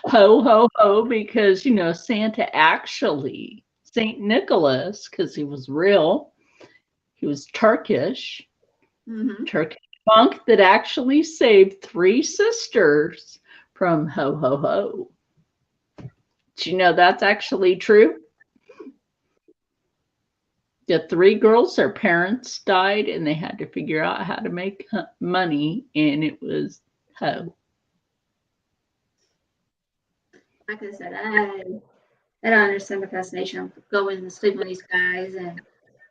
Ho, ho, ho, because, Santa actually, St. Nicholas, because he was real, he was Turkish, Mm-hmm. Turkish monk that actually saved 3 sisters from ho, ho, ho. Do you know that's actually true? The 3 girls, their parents died, and they had to figure out how to make money, and it was ho. Like I said, I don't understand the fascination of going and sleep with these guys and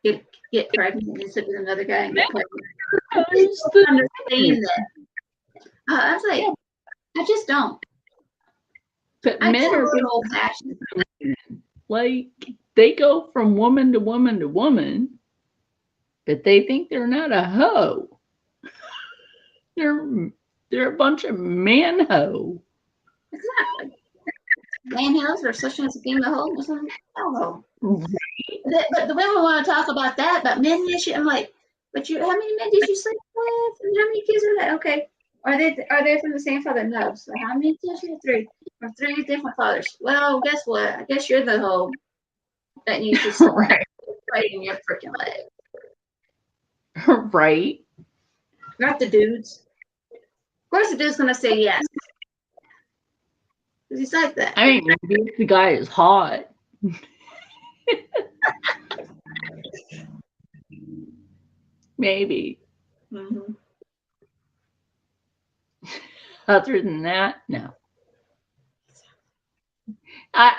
get pregnant and sleep with another guy and get pregnant. I just don't understand that. I was like, I just don't. But I men get a are little old fashioned. like, they go from woman to woman to woman, but they think they're not a hoe. They're a bunch of man hoe. Exactly. Man hoes or such as a female hoe or something. Oh, but the women want to talk about that, but men and shit. I'm like, but how many men did you sleep with? And how many kids are that? Okay. Are they from the same father? No. So how many kids? You have 3 from 3 different fathers. Well, guess what? I guess you're the hoe that needs to stop fighting your freaking leg. Right. Not the dudes. Of course, the dude's gonna say yes. Because he's like that. I mean, maybe if the guy is hot. Maybe. Mm-hmm. Other than that, no.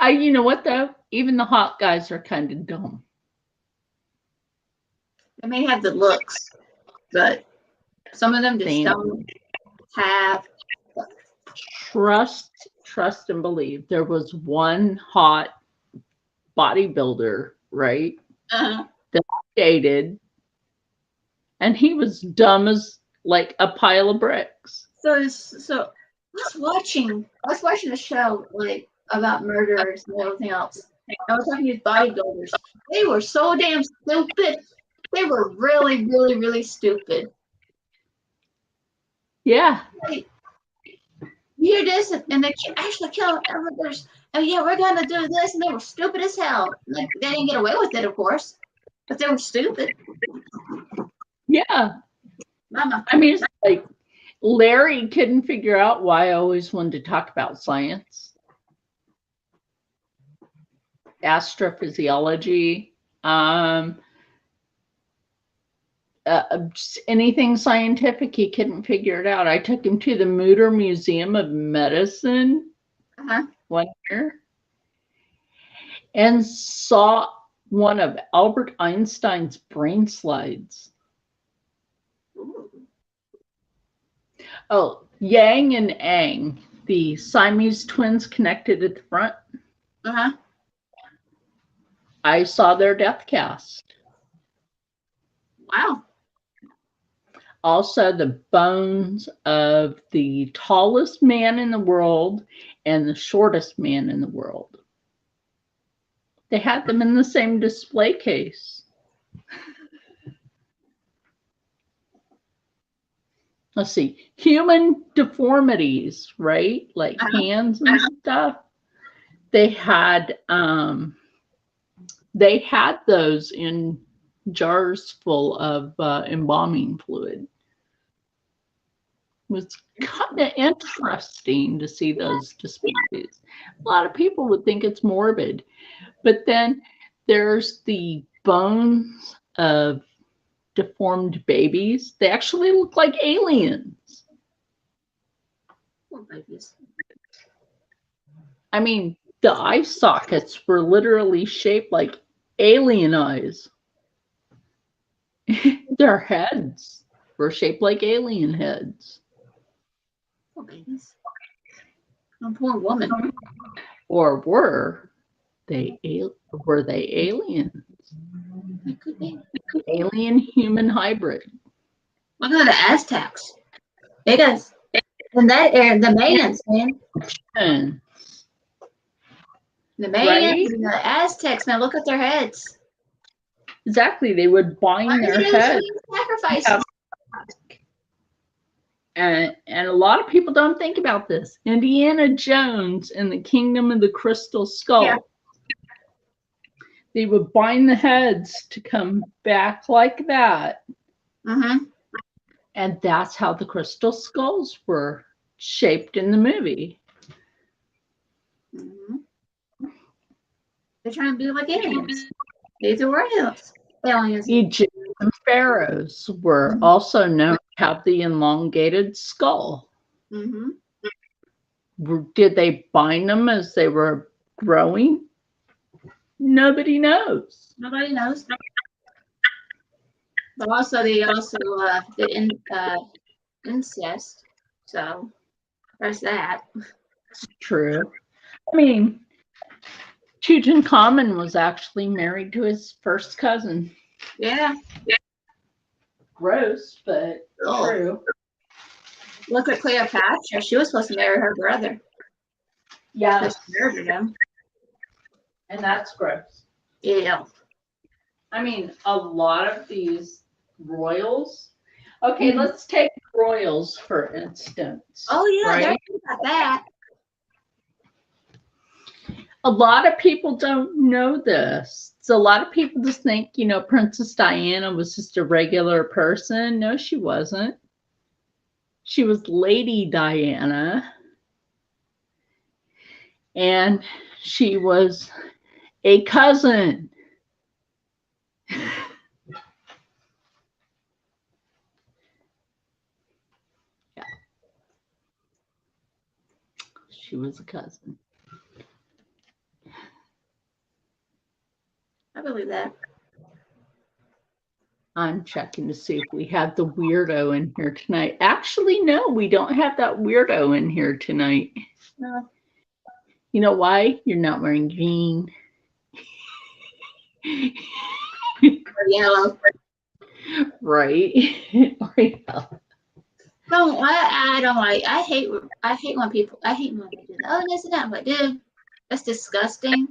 You know what though? Even the hot guys are kind of dumb. They may have the looks, but some of them just don't have trust and believe. There was one hot bodybuilder, right? Uh-huh. That I dated, and he was dumb as like a pile of bricks. So I was watching a show like about murderers and everything else. I was talking to these bodybuilders. They were so damn stupid. They were really, really, really stupid. Yeah. Like, you hear this, and they actually kill others. Oh yeah, we're gonna do this, and they were stupid as hell. Like, they didn't get away with it, of course, but they were stupid. Yeah. Mama. I mean, it's like Larry couldn't figure out why I always wanted to talk about science, astrophysiology, just anything scientific. He couldn't figure it out. I took him to the Mutter Museum of Medicine one year and saw one of Albert Einstein's brain slides. Ooh. Oh, Yang and Aang, the Siamese twins connected at the front. I saw their death cast. Wow. Also, the bones of the tallest man in the world and the shortest man in the world. They had them in the same display case. Let's see, human deformities, right? Like hands and stuff. They had those in jars full of embalming fluid. It was kind of interesting to see those displays. A lot of people would think it's morbid, but then there's the bones of deformed babies. They actually look like aliens. Poor babies. I mean, the eye sockets were literally shaped like alien eyes. Their heads were shaped like alien heads. Poor babies. Oh, poor woman. Or were they aliens? It could be. Alien human hybrid. Look at the Aztecs. They got in that area, the Mayans, man. And, The Mayans and the Aztecs, man. Look at their heads. exactly, they would bind their heads. Sacrifices. And a lot of people don't think about this. Indiana Jones and the Kingdom of the Crystal Skull. Yeah. They would bind the heads to come back like that. Mm-hmm. And that's how the crystal skulls were shaped in the movie. Mm-hmm. They're trying to be like aliens. These are aliens. Egyptian pharaohs were also known to have the elongated skull. Mm-hmm. Did they bind them as they were growing? Nobody knows. Nobody knows. But also, they also did incest. So there's that. It's true. I mean, Tutankhamun was actually married to his first cousin. Yeah. Gross, but true. Look at Cleopatra. She was supposed to marry her brother. Yeah. She murdered him. And that's gross. Yeah. I mean, a lot of these royals. Okay, let's take royals for instance. Oh yeah, right? about that. A lot of people don't know this. So a lot of people just think, Princess Diana was just a regular person. No, she wasn't. She was Lady Diana. And she was a cousin. Yeah. She was a cousin. I believe that. I'm checking to see if we have the weirdo in here tonight. Actually, no, we don't have that weirdo in here tonight. No. You know why? You're not wearing green. Or yellow. Right. Or yellow. No, I don't like. I hate when people. I hate when they do that. Oh, this and that. I'm like, dude, that's disgusting.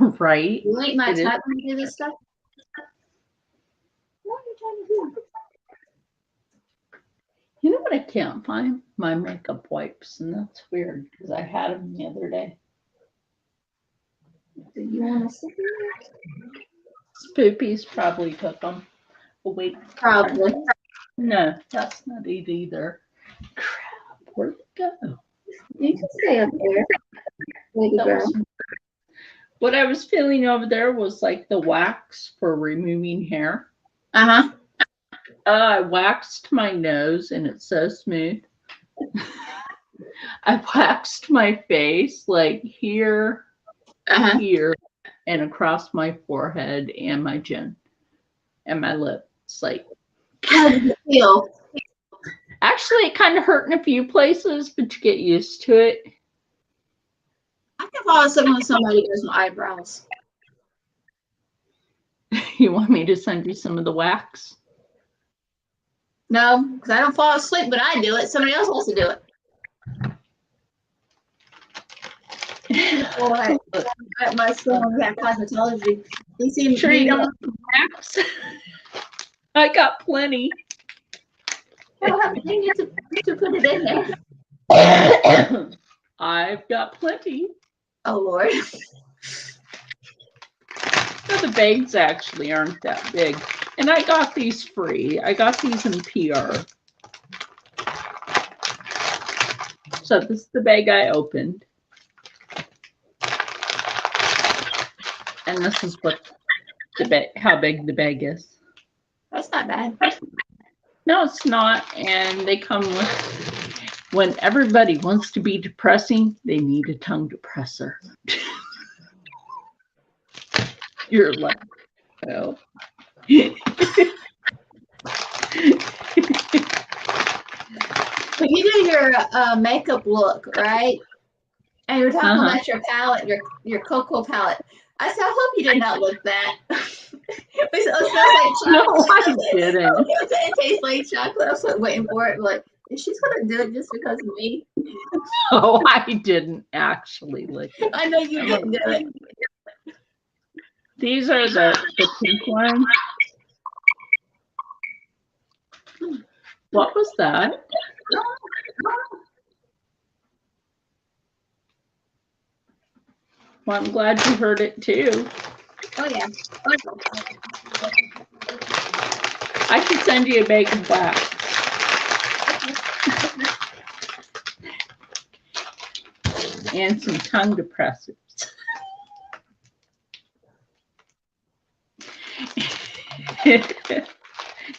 Right. You ain't my type when you do this stuff. What are you trying to do? You know what I can't find? My makeup wipes, and that's weird because I had them the other day. Do you want to see? Spoopies probably took them. Oh, wait. Probably. No, that's not it either. Crap, where'd it go? You can stay up there. Lady girl. What I was feeling over there was like the wax for removing hair. Uh-huh. I waxed my nose and it's so smooth. I waxed my face like here, here, and across my forehead and my chin and my lip. It's like, how does it feel? Actually, it kind of hurt in a few places, but you get used to it. I can fall asleep when somebody does my eyebrows. You want me to send you some of the wax? No, because I don't fall asleep, but I do it. Somebody else wants to do it. At my school, we have cosmetology. You see Sure you don't want the wax? I got plenty. You need to put it in there. I've got plenty. Oh, Lord. So the bags actually aren't that big. And I got these free. I got these in PR. So this is the bag I opened. And this is what how big the bag is. That's not bad. No, it's not. And they come with, when everybody wants to be depressing, they need a tongue depressor. You're like, oh. When you do your makeup look, right? And you're talking about your palette, your cocoa palette. I said, I hope you did not look that. It smells like chocolate. No, I didn't. It tastes like chocolate. I was waiting for it. Like, is she gonna do it just because of me? Oh, I didn't actually lick it. I know you didn't do it. These are the pink ones. What was that? Well, I'm glad you heard it too. Oh yeah. I should send you a bacon black. And some tongue depressors.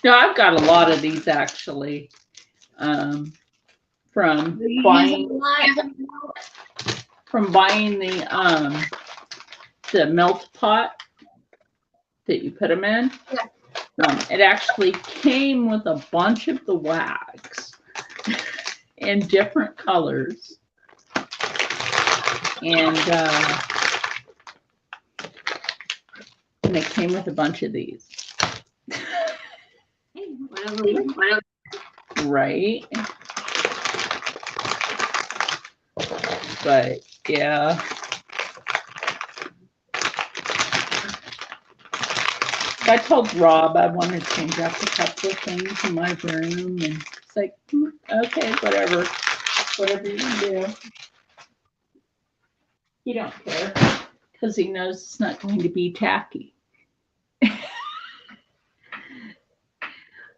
No, I've got a lot of these actually. From buying the melt pot that you put them in. Yeah. It actually came with a bunch of the wax in different colors. And it came with a bunch of these. Whatever. Right. But yeah. I told Rob I want to change up a couple of things in my room, and it's like, okay, whatever you do. He don't care because he knows it's not going to be tacky.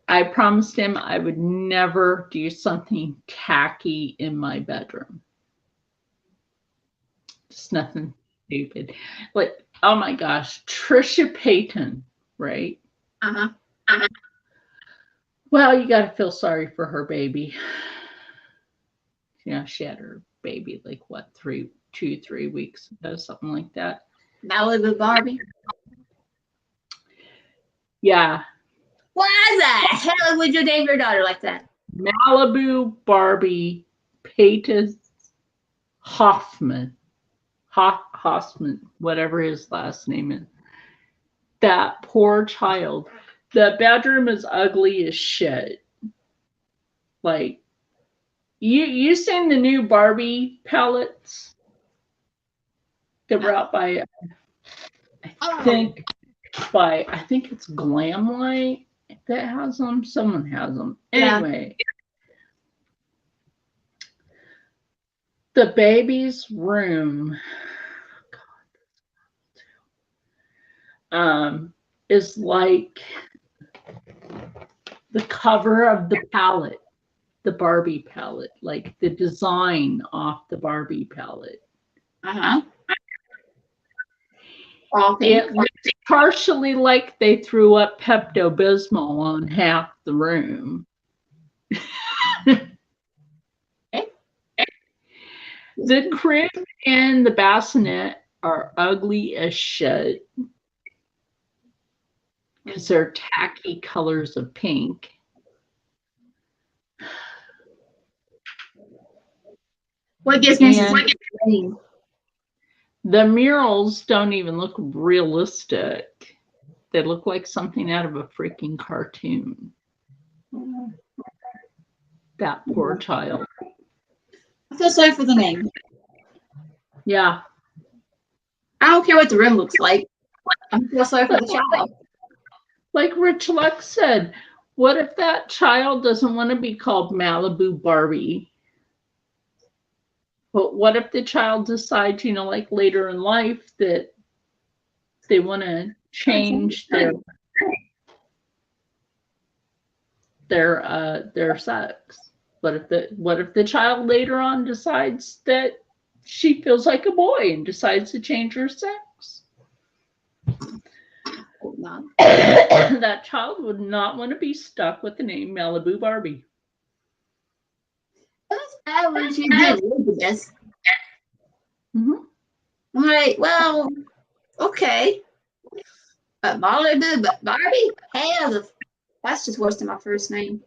I promised him I would never do something tacky in my bedroom. Just nothing stupid. Like, oh my gosh, Trisha Payton, right? Well, you got to feel sorry for her baby. You know, she had her baby like what, 3 weeks ago, something like that. Malibu Barbie. Yeah. Why the hell would you name your daughter like that? Malibu Barbie Payton Hoffman. Hoffman, whatever his last name is. That poor child. The bedroom is ugly as shit. Like, you seen the new Barbie palettes that were out by I think it's Glamlight that has them. Someone has them. Anyway, the baby's room is like the cover of the palette, the Barbie palette, like the design off the Barbie palette. It looks partially like they threw up Pepto-Bismol on half the room. The crib and the bassinet are ugly as shit because they're tacky colors of pink. What gives me the murals don't even look realistic. They look like something out of a freaking cartoon. That poor child. I feel sorry for the name. Yeah. I don't care what the room looks like. I feel sorry for the child. Like Rich Lux said, what if that child doesn't want to be called Malibu Barbie? But what if the child decides, you know, like later in life that they want to change their sex? What if the child later on decides that she feels like a boy and decides to change her sex? That child would not want to be stuck with the name Malibu Barbie. That's she did. Yes. I'm like, well, okay. But Malibu, but Barbie? Hell, that's just worse than my first name.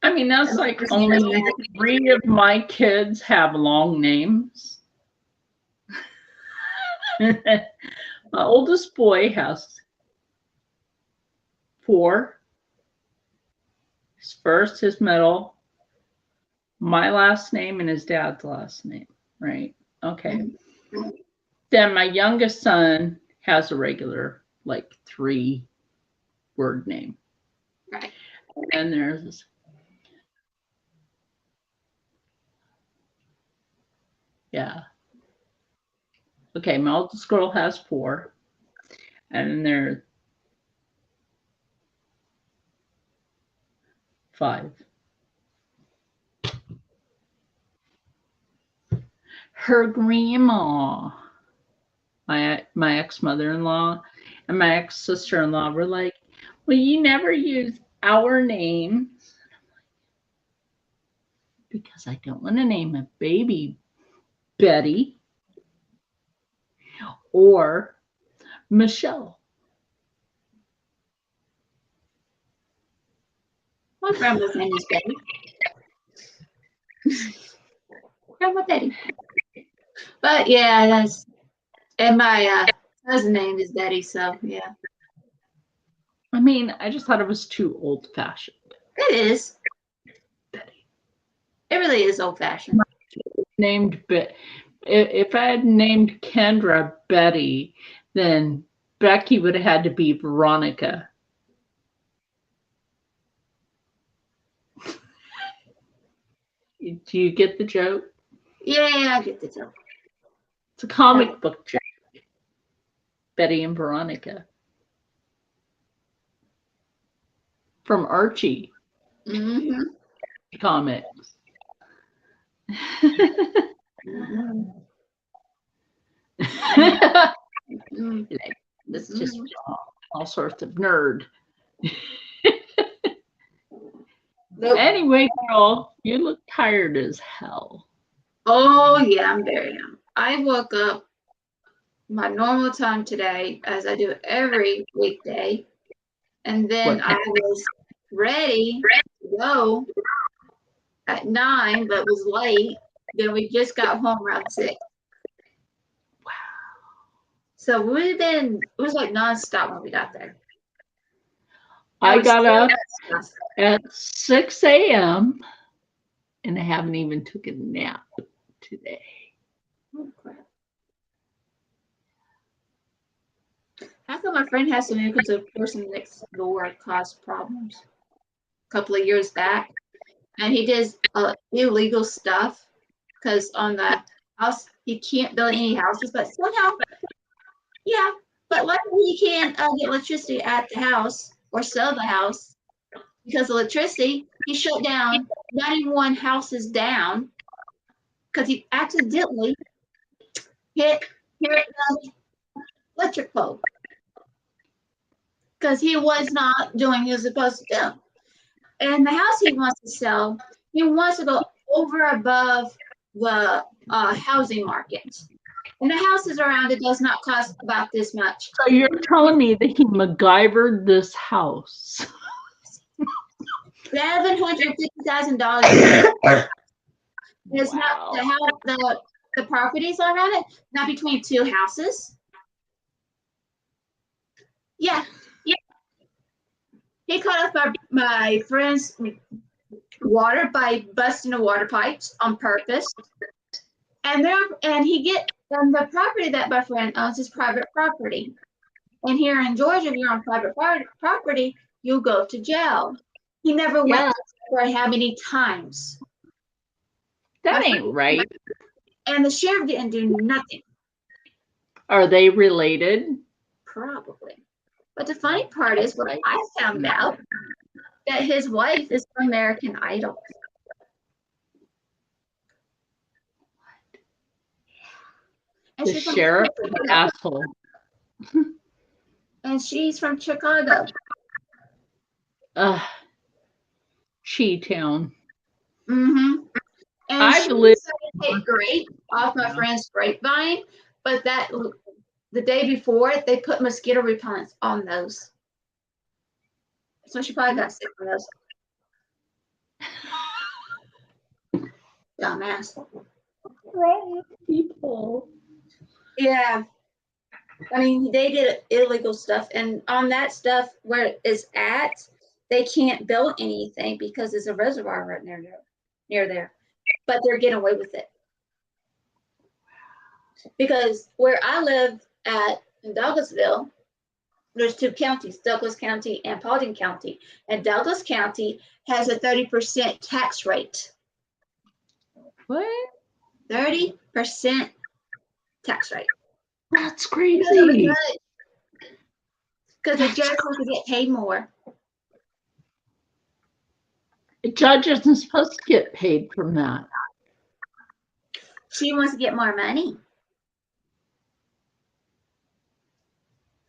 I mean, that's like only 3 of my kids have long names. My oldest boy has 4. His first, his middle, my last name, and his dad's last name, right? Okay. Then my youngest son has a regular, like 3-word name. Right. And there's, yeah. Okay, my oldest girl has 4. And then there's 5. Her grandma, my ex-mother-in-law and my ex-sister-in-law were like, well, you never use our names. Because I don't want to name a baby Betty or Michelle. My grandma's name is Betty. Grandma Betty. But yeah, that's, and my cousin name is Betty, so yeah. I mean, I just thought it was too old-fashioned. It is. Betty. It really is old-fashioned. Named if I had named Kendra Betty, then Becky would have had to be Veronica. Do you get the joke? Yeah, I get the joke. It's a comic book joke. Betty and Veronica. From Archie. Mm-hmm. Comics. Mm-hmm. This is just all sorts of nerd. Nope. Anyway, girl, you look tired as hell. Oh yeah, I'm very young. I woke up my normal time today, as I do every weekday, and then I was ready to go at 9, but was late. Then we just got home around 6. Wow. So it was like nonstop when we got there. I got up at 6 a.m. and I haven't even took a nap today. Oh, crap. How come my friend has to move because the person next door caused problems a couple of years back? And he did illegal stuff because on the house, he can't build any houses, but somehow, yeah, but luckily he can get electricity at the house or sell the house because electricity, he shut down 91 houses down because he accidentally hit the electric pole because he was not doing what he was supposed to do. And the house he wants to sell, he wants to go over above the housing market. And the houses around it does not cost about this much. So you're telling me that he MacGyvered this house? $750,000. It's not the house, the properties around it, not between 2 houses. Yeah. He cut off my friend's water by busting the water pipes on purpose. And the property that my friend owns is private property. And here in Georgia, if you're on private property, you go to jail. He never went to jail how many times. That ain't right. And the sheriff didn't do nothing. Are they related? Probably. But the funny part is what I found out, that his wife is from American Idol. And The sheriff is an asshole. And she's from Chicago. Chi-town. Mm-hmm. And I've she lived decided to take grape off my friend's grapevine, but the day before, they put mosquito repellents on those. So she probably got sick from those. Dumbass. wrong with people. Yeah. I mean, they did illegal stuff, and on that stuff where it's at, they can't build anything because there's a reservoir right near there. But they're getting away with it. Because where I live in Douglasville, There's two counties, Douglas County and Paulding County. And Douglas County has a 30% tax rate. What? 30% tax rate. That's crazy. Because the judge wants to get paid more. A judge isn't supposed to get paid from that. She wants to get more money.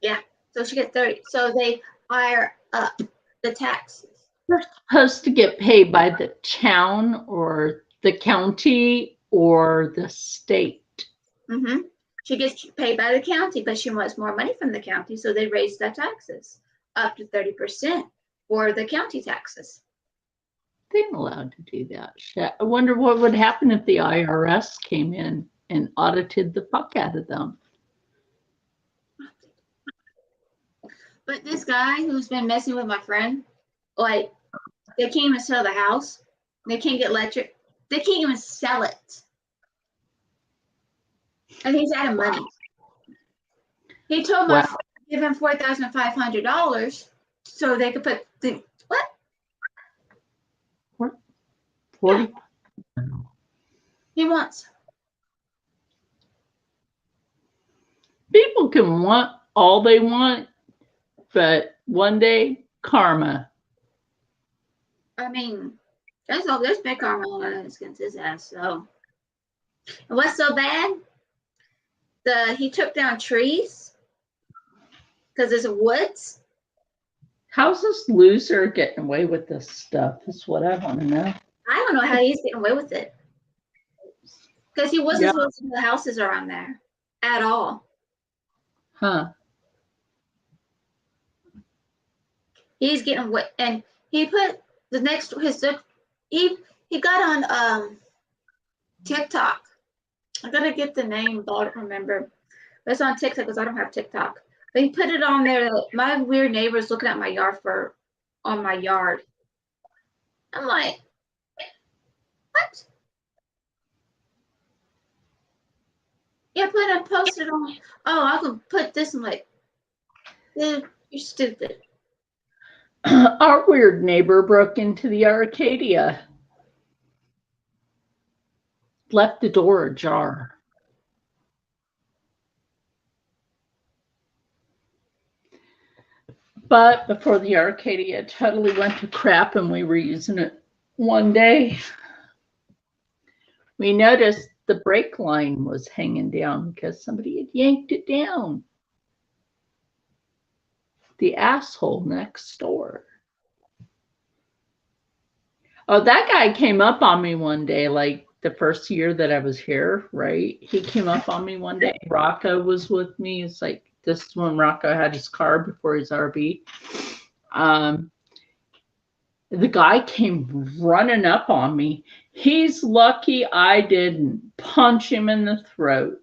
Yeah. So she gets 30. So they hire up the taxes. They're supposed to get paid by the town or the county or the state. Mm-hmm. She gets paid by the county, but she wants more money from the county, so they raise the taxes up to 30% for the county taxes. They ain't allowed to do that shit. I wonder what would happen if the IRS came in and audited the fuck out of them. But this guy who's been messing with my friend, like, they can't even sell the house. They can't get electric. They can't even sell it. And he's out of money. He told my friend to give him $4,500 so they could put the what? 40. Yeah. He wants. People can want all they want, but one day, karma. I mean, there's big karma on against his ass. So, and what's so bad? He took down trees because there's woods. How's this loser getting away with this stuff? Is what I want to know. I don't know how he's getting away with it. Because he wasn't supposed to do the houses around there at all. Huh. He's getting away, and he put he got on TikTok. I gotta get the name, but I don't remember. But it's on TikTok because I don't have TikTok. But he put it on there. My weird neighbor's looking at my yard on my yard. I'm like, what? Yeah, posted on. Oh, I can put this. I'm like, dude, you're stupid. Our weird neighbor broke into the Arcadia. Left the door ajar. But before the Arcadia totally went to crap and we were using it one day, we noticed the brake line was hanging down because somebody had yanked it down. The asshole next door. Oh, that guy came up on me one day, like the first year that I was here, right? He came up on me one day. Rocco was with me. It's like, this is when Rocco had his car before his RV. The guy came running up on me. He's lucky I didn't punch him in the throat.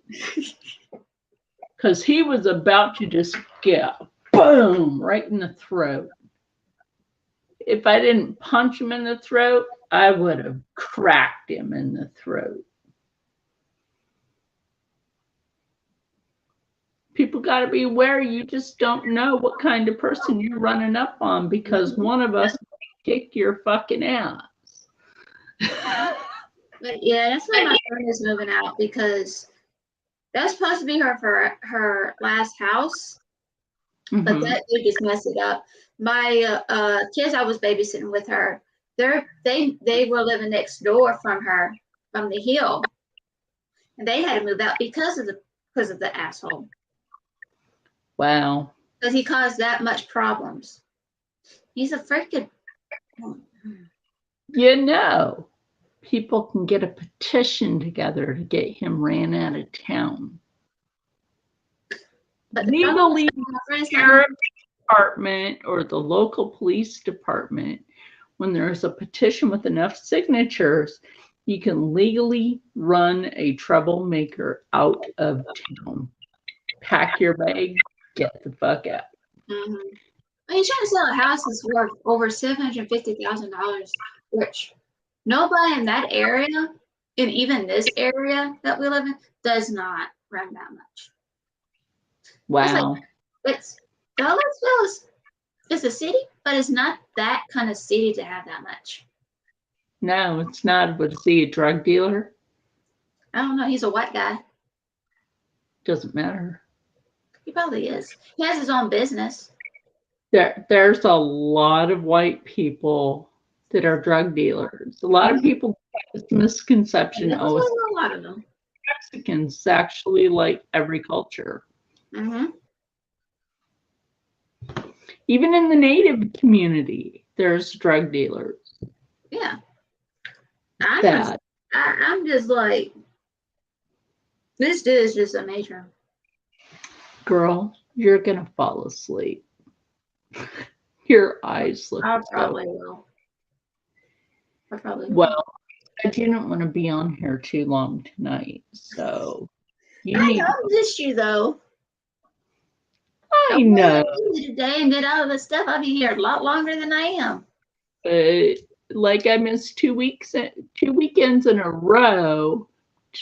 Because he was about to just get boom right in the throat. If I didn't punch him in the throat, I would have cracked him in the throat. People got to be aware. You just don't know what kind of person you're running up on because one of us kick your fucking ass. But yeah, that's why my friend is moving out because that's supposed to be her last house, but that they just messed it up. My kids I was babysitting with her, they were living next door from her from the hill, and they had to move out because of the asshole. Wow. Because he caused that much problems. He's a freaking. You know, people can get a petition together to get him ran out of town. But legally, the sheriff's department or the local police department, when there's a petition with enough signatures, you can legally run a troublemaker out of town. Pack your bag, get the fuck out. Mm-hmm. He's trying to sell a house that's worth over $750,000, which nobody in that area, and even this area that we live in, does not run that much. Wow. It's Douglasville is a city, but it's not that kind of city to have that much. No, it's not. But is he a drug dealer? I don't know. He's a white guy. Doesn't matter. He probably is. He has his own business. There's a lot of white people that are drug dealers. A lot of people have this misconception. There's Oh, a lot of them. Mexicans actually like every culture. Mm-hmm. Even in the Native community, there's drug dealers. Yeah. I'm just like, this dude is just a matron. Girl, you're gonna fall asleep. Your eyes look. I probably will. I probably will. Well, I didn't want to be on here too long tonight, so I don't miss you though. I know. Today and get out of the stuff. I'll be here a lot longer than I am. Like I missed 2 weekends in a row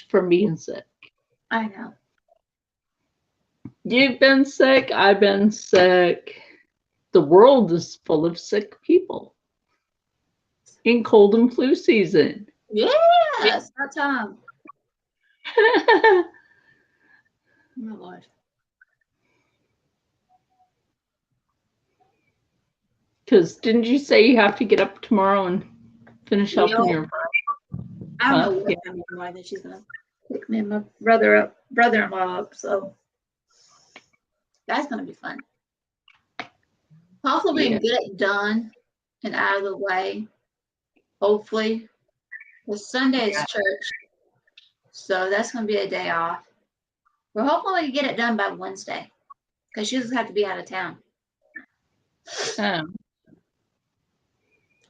from being sick. I know. You've been sick. I've been sick. The world is full of sick people in cold and flu season. Yes, that time. Oh my Lord. Because didn't you say you have to get up tomorrow and finish helping your? I don't know what time tomorrow that she's gonna pick me and my brother-in-law up. So that's gonna be fun. Hopefully we can get it done and out of the way. Hopefully. Because Sunday is church. So that's gonna be a day off. We're hoping we can get it done by Wednesday. Because she'll just have to be out of town.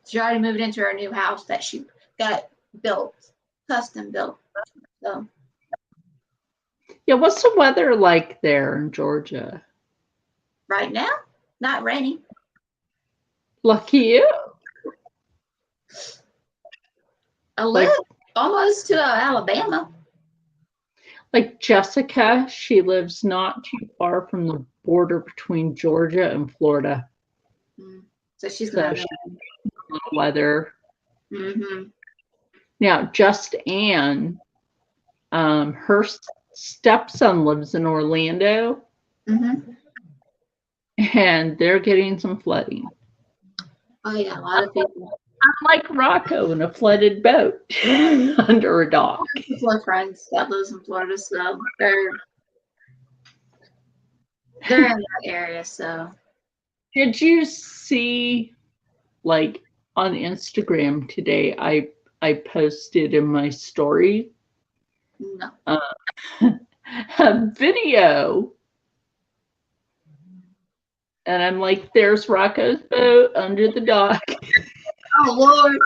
She already moved into her new house that she got built, custom built. So. Yeah, what's the weather like there in Georgia? Right now, not raining. Lucky you. Almost to Alabama. Like Jessica, she lives not too far from the border between Georgia and Florida. So she's going to have weather. Mm-hmm. Now, Just Ann, her stepson lives in Orlando, and they're getting some flooding. Oh yeah, a lot of people. I'm like Rocco in a flooded boat under a dock. My friends that lives in Florida, so they're in that area. So, did you see, like on Instagram today? I posted in my story a video, and I'm like, "There's Rocco's boat under the dock." Oh Lord!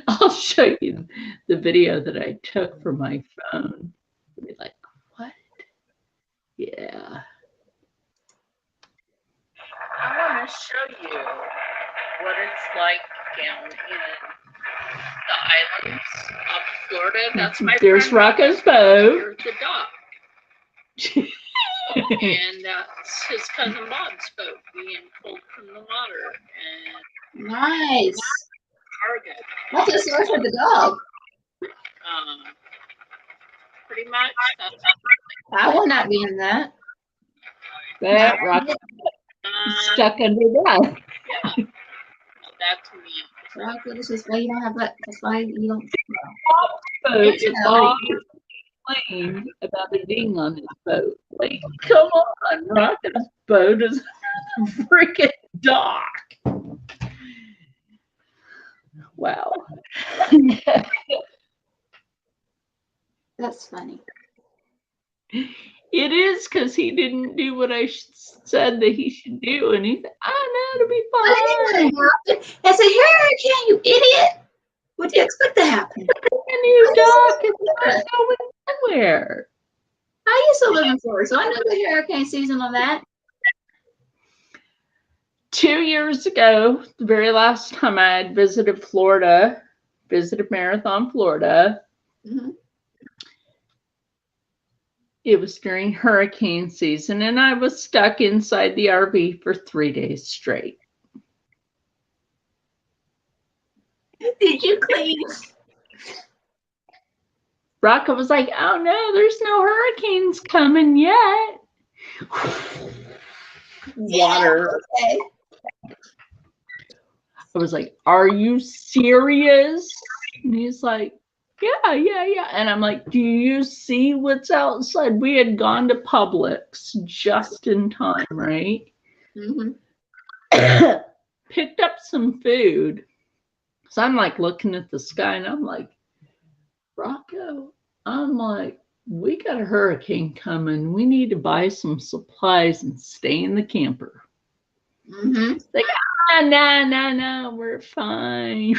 I'll show you the video that I took from my phone. You'll be like, what? Yeah. I want to show you what it's like down in the islands of Florida. That's my There's Rocco's boat. There's the dock. And that's his cousin Bob's boat being pulled from the water. And nice. Cargo. What's the source of the dog? Pretty much. I will not be in that. That Rocco stuck under that. Yeah. That's me. Rocco, this is why you don't have that. That's why you don't. Boat is all complained about it being on his boat. Like, come on, Rocco's boat is on a freaking dock. Wow. That's funny. It is because he didn't do what I said that he should do, and he said, "I know, it'll be fine." It's a hurricane, you idiot! What do you expect to happen? A new dock is not going anywhere. I used to live in Florida, so I know the hurricane season on that. 2 years ago, the very last time I had visited Marathon, Florida, it was during hurricane season, and I was stuck inside the RV for 3 days straight. Did you clean? Rocco was like, oh no, there's no hurricanes coming yet. Water. Okay. I was like, are you serious? And he's like, yeah. And I'm like, do you see what's outside? We had gone to Publix just in time, right? Mm-hmm. Picked up some food. So I'm like looking at the sky and I'm like, Rocco, I'm like, we got a hurricane coming. We need to buy some supplies and stay in the camper. Mm-hmm. Like, no, we're fine.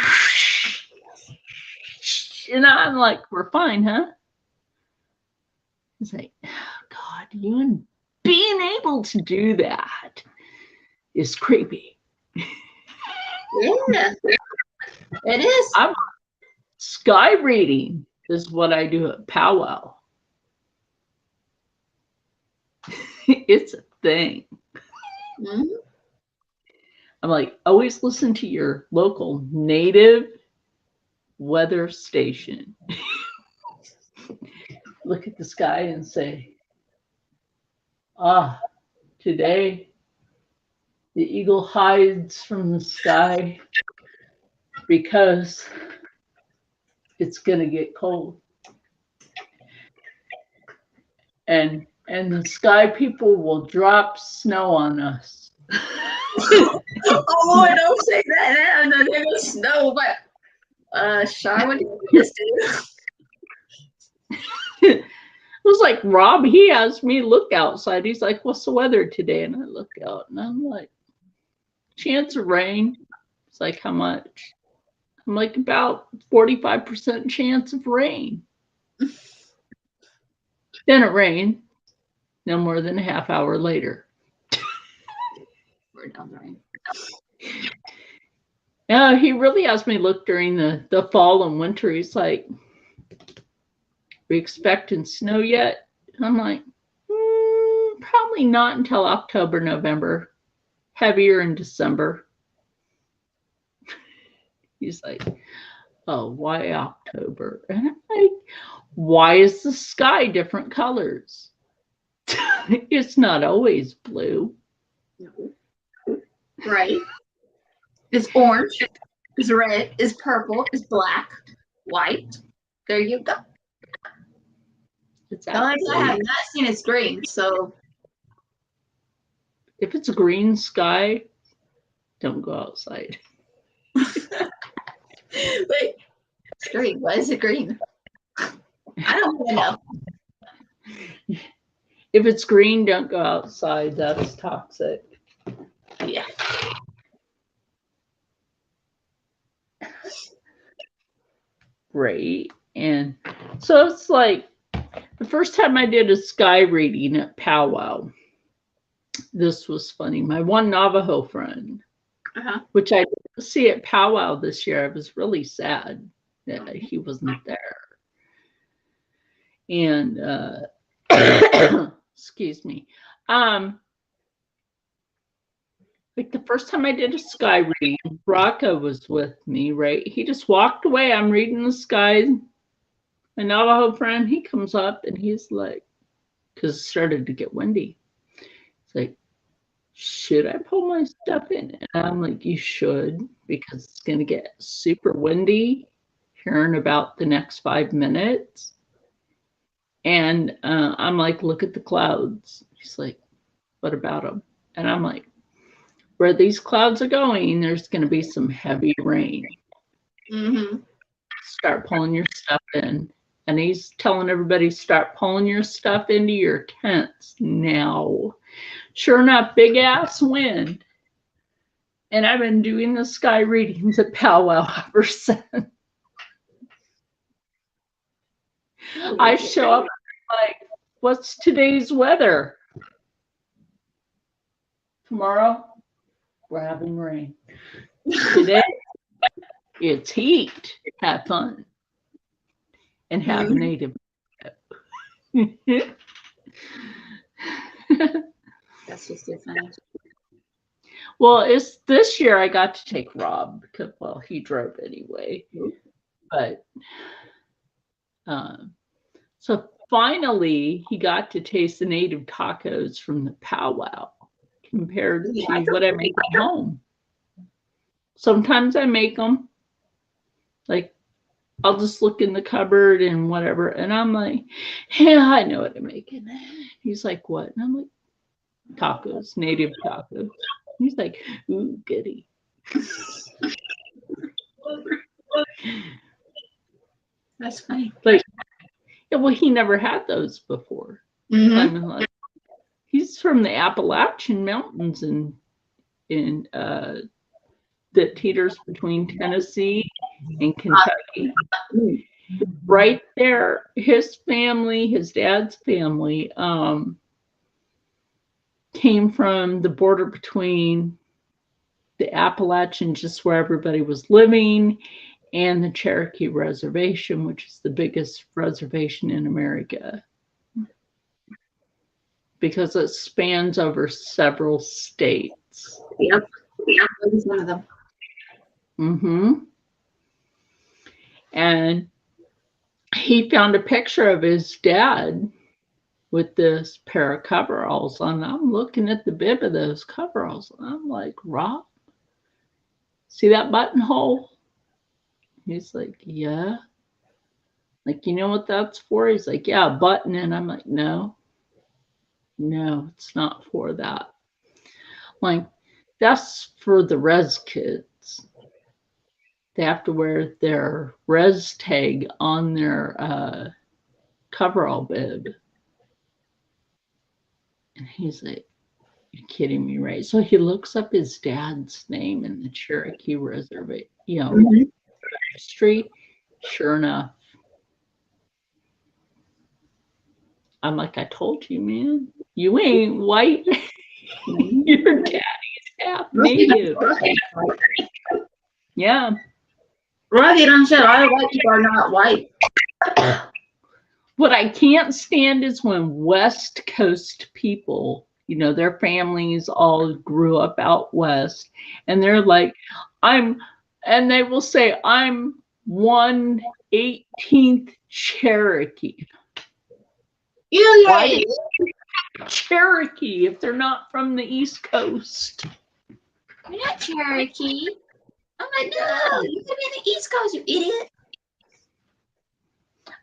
And I'm like, we're fine, huh? He's like, oh, God, you being able to do that is creepy. Yeah, it is. Sky reading is what I do at powwow. It's a thing. Mm-hmm. I'm like, always listen to your local native weather station. Look at the sky and say, today the eagle hides from the sky because it's going to get cold. And the sky people will drop snow on us. Oh Lord, don't say that. No, there goes snow, but Sean, what did you just do? It was like, Rob, he asked me to look outside. He's like, what's the weather today? And I look out and I'm like, chance of rain. It's like, how much? I'm like, about 45% chance of rain. Then it rained. No more than a half hour later. We're done, right? Yeah, he really asked me to look during the fall and winter. He's like, we expecting snow yet? I'm like, probably not until October, November. Heavier in December. He's like, oh, why October? And I'm like, why is the sky different colors? It's not always blue. No. Right. It's orange. It's red. It's purple. It's black. White. There you go. It's I have not seen it's green, so if it's a green sky, don't go outside. wait. It's green. Why is it green? I don't even know. If it's green, don't go outside. That's toxic. Yeah. Right. And so it's like the first time I did a sky reading at powwow, this was funny. My one Navajo friend, which I didn't see at powwow this year, I was really sad that he wasn't there. And excuse me. Like the first time I did a sky reading, Rocco was with me, right? He just walked away. I'm reading the sky. My Navajo friend, he comes up and he's like, because it started to get windy. It's like, should I pull my stuff in? And I'm like, you should, because it's going to get super windy here in about the next 5 minutes. And I'm like, look at the clouds. He's like, what about them? And I'm like, where these clouds are going, there's going to be some heavy rain. Mm-hmm. Start pulling your stuff in. And he's telling everybody, start pulling your stuff into your tents now. Sure enough, big ass wind. And I've been doing the sky readings at powwow ever since. I show up like, what's today's weather? Tomorrow, we're having rain. Today, it's heat. Have fun. And have native. That's just too funny. Well, it's this year I got to take Rob because, well, he drove anyway. But so finally he got to taste the native tacos from the powwow compared to what I make at home. Sometimes I make them, like I'll just look in the cupboard and whatever, and I'm like, yeah, I know what I'm making. He's like, what? And I'm like, tacos, native tacos. He's like, ooh, goody. That's funny. Like, yeah, well, he never had those before. Mm-hmm. I mean, like, he's from the Appalachian Mountains in that teeters between Tennessee and Kentucky. Right there, his family, his dad's family, came from the border between the Appalachian, just where everybody was living, and the Cherokee Reservation, which is the biggest reservation in America, because it spans over several states. Yep. Yeah, that was one of them. Mm-hmm. And he found a picture of his dad with this pair of coveralls on. I'm looking at the bib of those coveralls. And I'm like, Rob, see that buttonhole? He's like, yeah. Like, you know what that's for? He's like, yeah, a button. And I'm like, no, it's not for that. Like, that's for the res kids. They have to wear their res tag on their coverall bib. And he's like, you're kidding me, right? So he looks up his dad's name in the Cherokee Reservation, registry. Sure enough. I'm like, I told you, man, you ain't white. Your daddy's half native. Yeah. Right, you don't say all white people are not white. What I can't stand is when West Coast people, their families all grew up out west, and they're like, and they will say, I'm 1/18th Cherokee. Why Cherokee if they're not from the East Coast? You're not Cherokee. I'm like, no, you could be the East Coast, you idiot.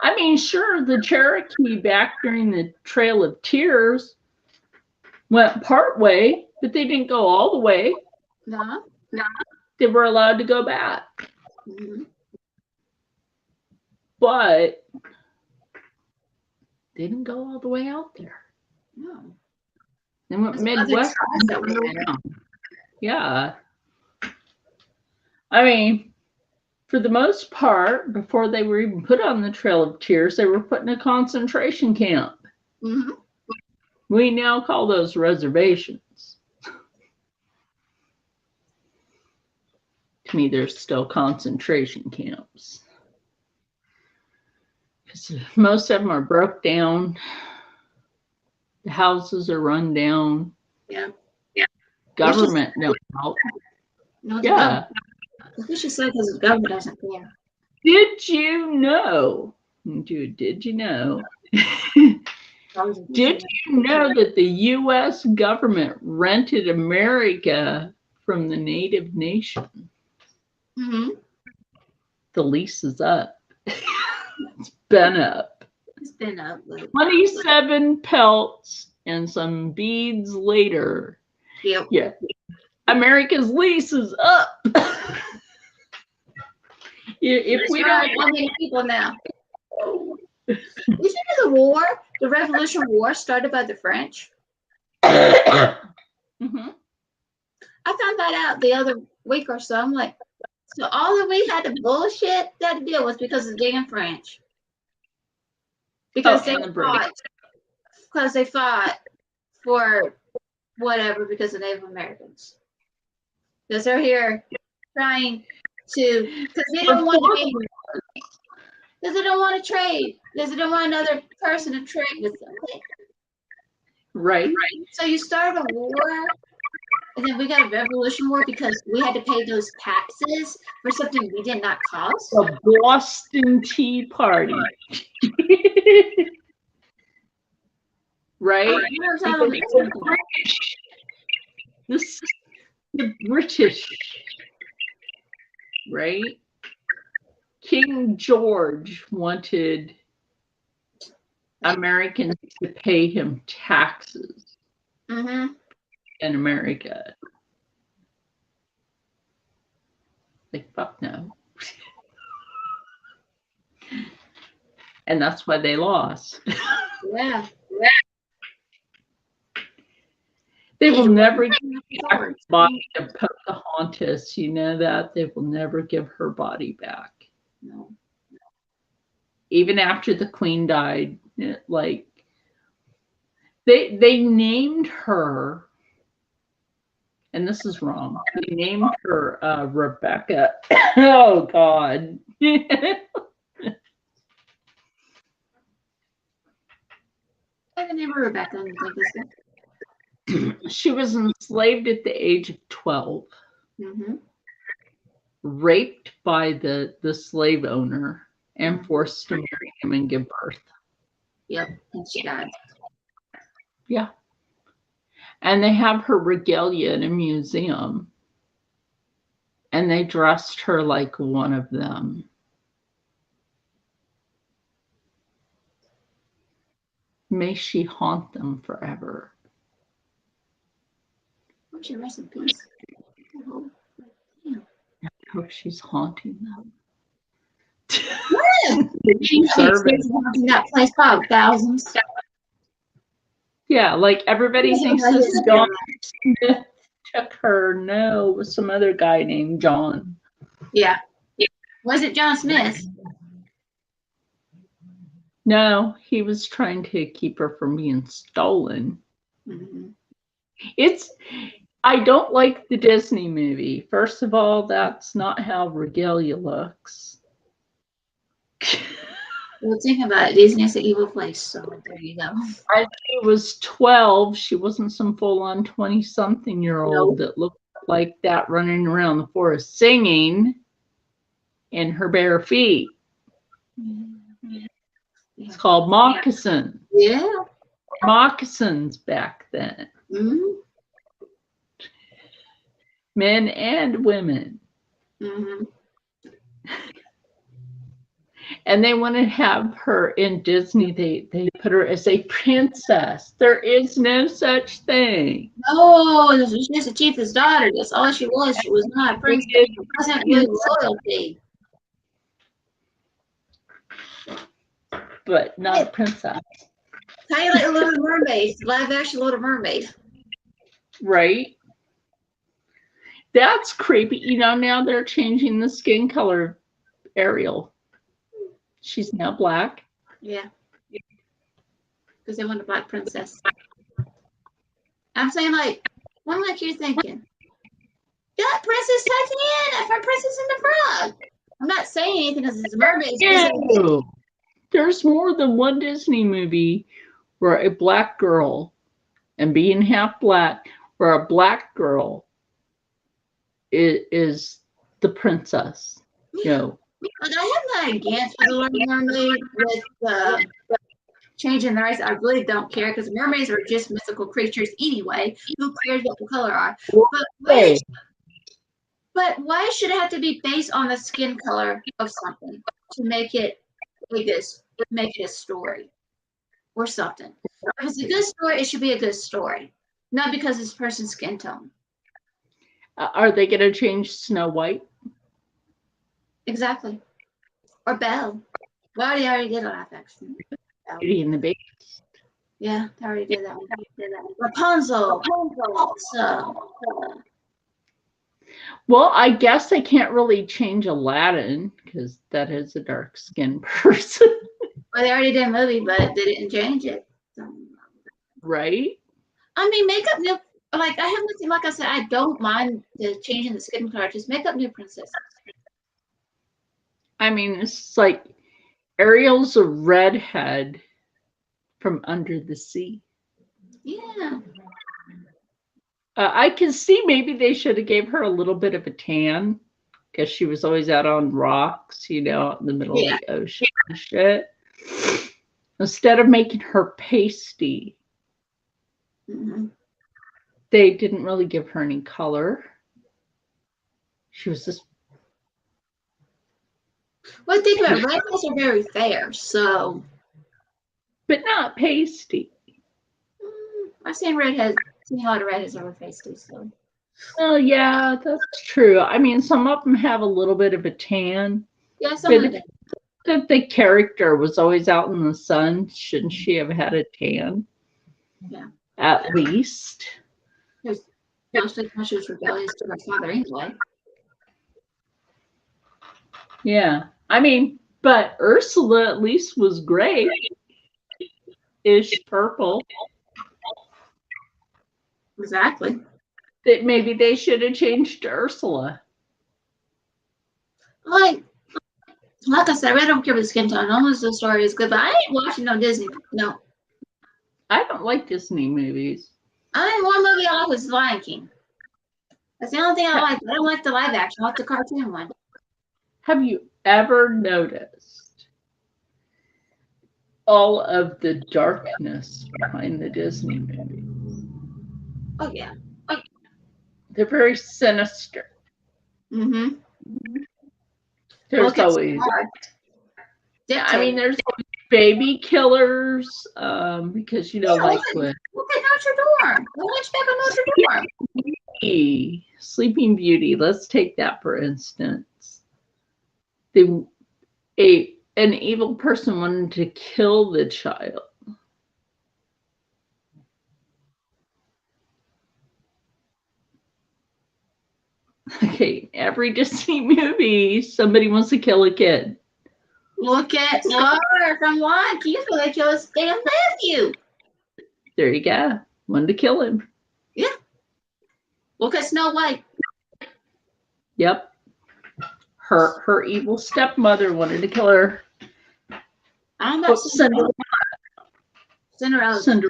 I mean, sure, the Cherokee back during the Trail of Tears went part way, but they didn't go all the way. No. They were allowed to go back. Mm-hmm. But they didn't go all the way out there. No. They went Midwest. Yeah. I mean, for the most part, before they were even put on the Trail of Tears, they were put in a concentration camp. Mm-hmm. We now call those reservations. To me, they're still concentration camps. Because most of them are broke down. The houses are run down. Yeah. Government no help. No, yeah. We should say because the government doesn't care. Did you know? Did you know? Did you know that the U.S. government rented America from the native nation? Mm-hmm. The lease is up. It's been up. It's been up. 27 pelts and some beads later. Yep. Yeah. America's lease is up. If we don't, how many people now? Isn't it the Revolution War started by the French? Mm-hmm. I found that out the other week or so. I'm like, so all that we had to bullshit that to deal was because of the damn French. Because they fought for whatever because of Native Americans. Because they're here trying to, because they don't want to, because they don't want to trade, because they don't want another person to trade with them. Right? So you started a war, and then we got a Revolution War because we had to pay those taxes for something we did not cause. The Boston Tea Party. Right? Because The British, right? King George wanted Americans to pay him taxes in America. Like, fuck no. And that's why they lost. Yeah. They will never give back the body of Pocahontas. You know that? They will never give her body back. No. Even after the Queen died, like they named her, and this is wrong. They named her Rebecca. Oh God. I can name her Rebecca. She was enslaved at the age of 12, raped by the slave owner, and forced to marry him and give birth. Yep, and she died. Yeah. And they have her regalia in a museum. And they dressed her like one of them. May she haunt them forever. Oh, she rest in peace. Oh, I hope she's haunting them. she's haunting that place by thousands. Yeah, like everybody thinks this is John Smith took her. No, it was some other guy named John. Yeah. Was it John Smith? No, he was trying to keep her from being stolen. Mm-hmm. I don't like the Disney movie. First of all, that's not how regalia looks. Well, think about it. Disney's an evil place, so there you go. She was 12. She wasn't some full-on 20-something-year-old that looked like that running around the forest singing in her bare feet. It's called moccasin. Yeah. Moccasins back then. Mm-hmm. Men and women. Mm-hmm. And they want to have her in Disney. They put her as a princess. There is no such thing. Oh, she's the chief's daughter. That's all she was. She was not a princess. She wasn't good loyalty. But not a princess. How you like the Little Mermaid? Live action Little Mermaid. Right? That's creepy. You know, now they're changing the skin color of Ariel. She's now black. Yeah. Because they want a black princess. I'm saying, like, what like you're thinking? Got Princess Titania from Princess and the Frog. I'm not saying anything because it's a mermaid. Ew. There's more than one Disney movie where a black girl, and being half black, where a black girl is the princess. You know. But I have not against the Little Mermaid with changing the race. I really don't care because mermaids are just mythical creatures anyway. Who cares what the color are? But why should it have to be based on the skin color of something to make it like this? Make it a story or something. If it's a good story, it should be a good story, not because it's person's skin tone. Are they going to change Snow White? Exactly. Or Belle. Well, they already did a live action. Beauty and the Beast. Yeah, they already did that one. Rapunzel. Also. Well, I guess they can't really change Aladdin because that is a dark skinned person. Well, they already did a movie, but they didn't change it. So. Right? I mean, make up new. Like I have nothing. Like I said, I don't mind the changing the skin color. Just make up new princesses. I mean, it's like Ariel's a redhead from Under the Sea. Yeah. I can see maybe they should have gave her a little bit of a tan because she was always out on rocks, out in the middle of the ocean and shit. Instead of making her pasty, they didn't really give her any color. She was just. Well, think about it. Redheads are very fair, so. But not pasty. I've seen redheads. Seen a lot of redheads that were pasty, so. Oh yeah, that's true. I mean, some of them have a little bit of a tan. Yeah, some of them. If the character was always out in the sun, shouldn't she have had a tan? Yeah. At least. Mostly because she was rebellious to her father anyway. Yeah. I mean, but Ursula at least was gray. Ish purple. Exactly. That maybe they should have changed to Ursula. Like I said, I don't care about the skin tone. Almost the story is good, but I ain't watching no Disney. No. I don't like Disney movies. One movie I like was Lion King. That's the only thing I like. I don't like the live action. I like the cartoon one. Have you ever noticed all of the darkness behind the Disney movies? Oh, yeah. They're very sinister. Mm-hmm. There's always. Yeah, I mean, there's baby killers, because like with. Look at Notre Dame. The Hunchback of Notre Dame. Sleeping Beauty. Let's take that for instance. An evil person wanted to kill the child. Okay, every Disney movie, somebody wants to kill a kid. Look at Scar from Lion King. He's going to kill his damn nephew. There you go. Wanted to kill him. Yeah. Look at Snow White. Yep. Her evil stepmother wanted to kill her. I don't know. Cinderella. The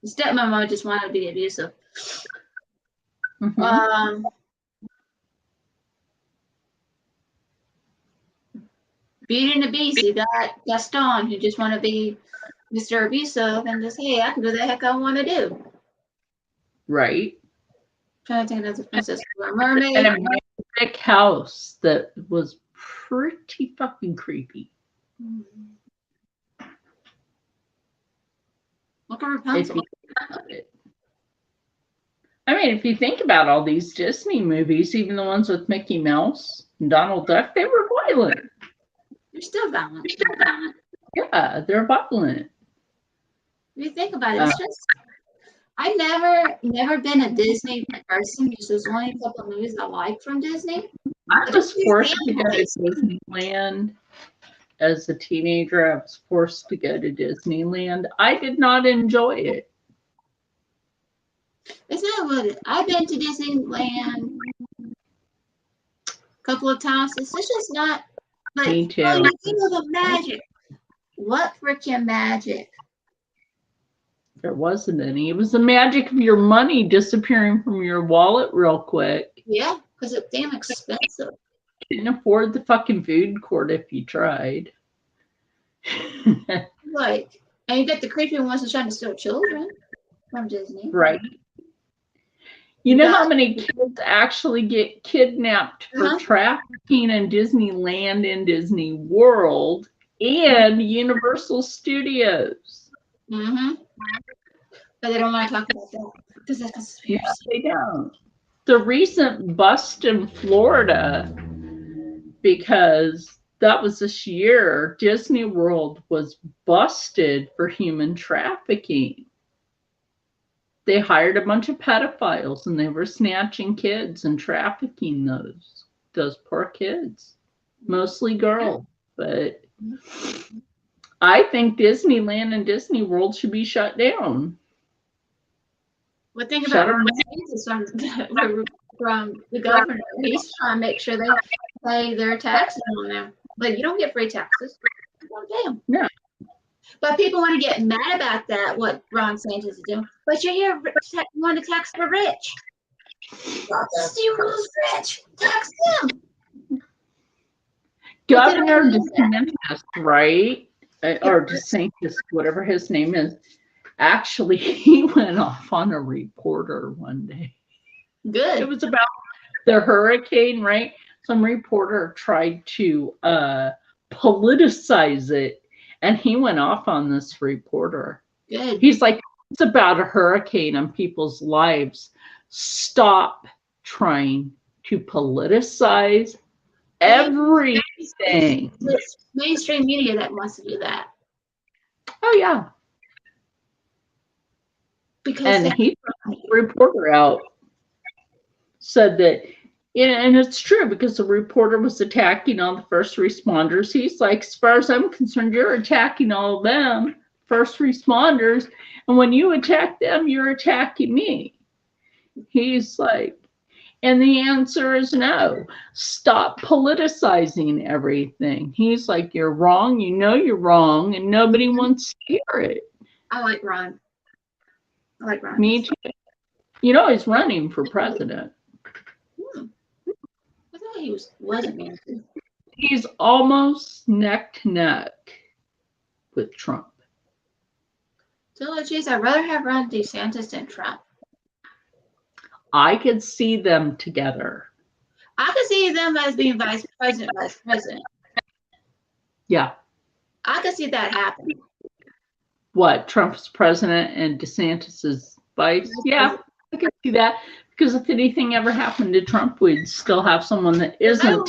stepmama just wanted to be abusive. Mm-hmm. Beauty and the Beast, you got Gaston, who just want to be Mr. Abusive and just, hey, I can do the heck I want to do. Right. I'm trying to think of the Princess or Mermaid. And a magic house that was pretty fucking creepy. Look at Rapunzel. I mean, if you think about all these Disney movies, even the ones with Mickey Mouse and Donald Duck, they were violent. They're still violent. Yeah, they're violent. If you think about it, it's just, I've never been a Disney person. There's only a couple of movies I like from Disney. I was forced to go to Disneyland as a teenager. I was forced to go to Disneyland. I did not enjoy it. It's not what I've been to Disneyland a couple of times. It's just not. Like, Me too. Oh, you know the magic. What freaking magic? There wasn't any. It was the magic of your money disappearing from your wallet real quick. Yeah, because it's damn expensive. You couldn't afford the fucking food court if you tried. Like, and you get the creepy ones that's trying to steal children from Disney. Right. You know how many kids actually get kidnapped for trafficking in Disneyland and Disney World and Universal Studios? Mm-hmm. But they don't want to talk about that because that's conspiracy. Yeah, they don't. The recent bust in Florida, because that was this year, Disney World was busted for human trafficking. They hired a bunch of pedophiles and they were snatching kids and trafficking those poor kids, mostly girls. But I think Disneyland and Disney World should be shut down. Well, think about from the governor. He's trying to make sure they pay their taxes on them. But you don't get free taxes. You don't pay them. No. But people want to get mad about that, what Ron DeSantis is doing. But you're here, you want to tax the rich. See who's rich. Tax them. Governor DeSantis, right? Or DeSantis, whatever his name is. Actually, he went off on a reporter one day. Good. It was about the hurricane, right? Some reporter tried to politicize it, and he went off on this reporter. Good. He's like, it's about a hurricane and people's lives. Stop trying to politicize everything. It's mainstream media that wants to do that. Oh, yeah. Because and he put the reporter out, said that, and it's true because the reporter was attacking all the first responders. He's like, as far as I'm concerned, you're attacking all of them, first responders. And when you attack them, you're attacking me. He's like, and the answer is no. Stop politicizing everything. He's like, you're wrong. You know you're wrong, and nobody wants to hear it. I like Ron. I like Ron. Me too. You know, he's running for president. I thought he wasn't Nancy. He's almost neck to neck with Trump. So, geez, I'd rather have Ron DeSantis than Trump. I could see them together. I could see them as being vice president. Yeah. I could see that happening. What, Trump's president and DeSantis is vice? Yeah, I could see that. Because if anything ever happened to Trump, we'd still have someone that isn't I don't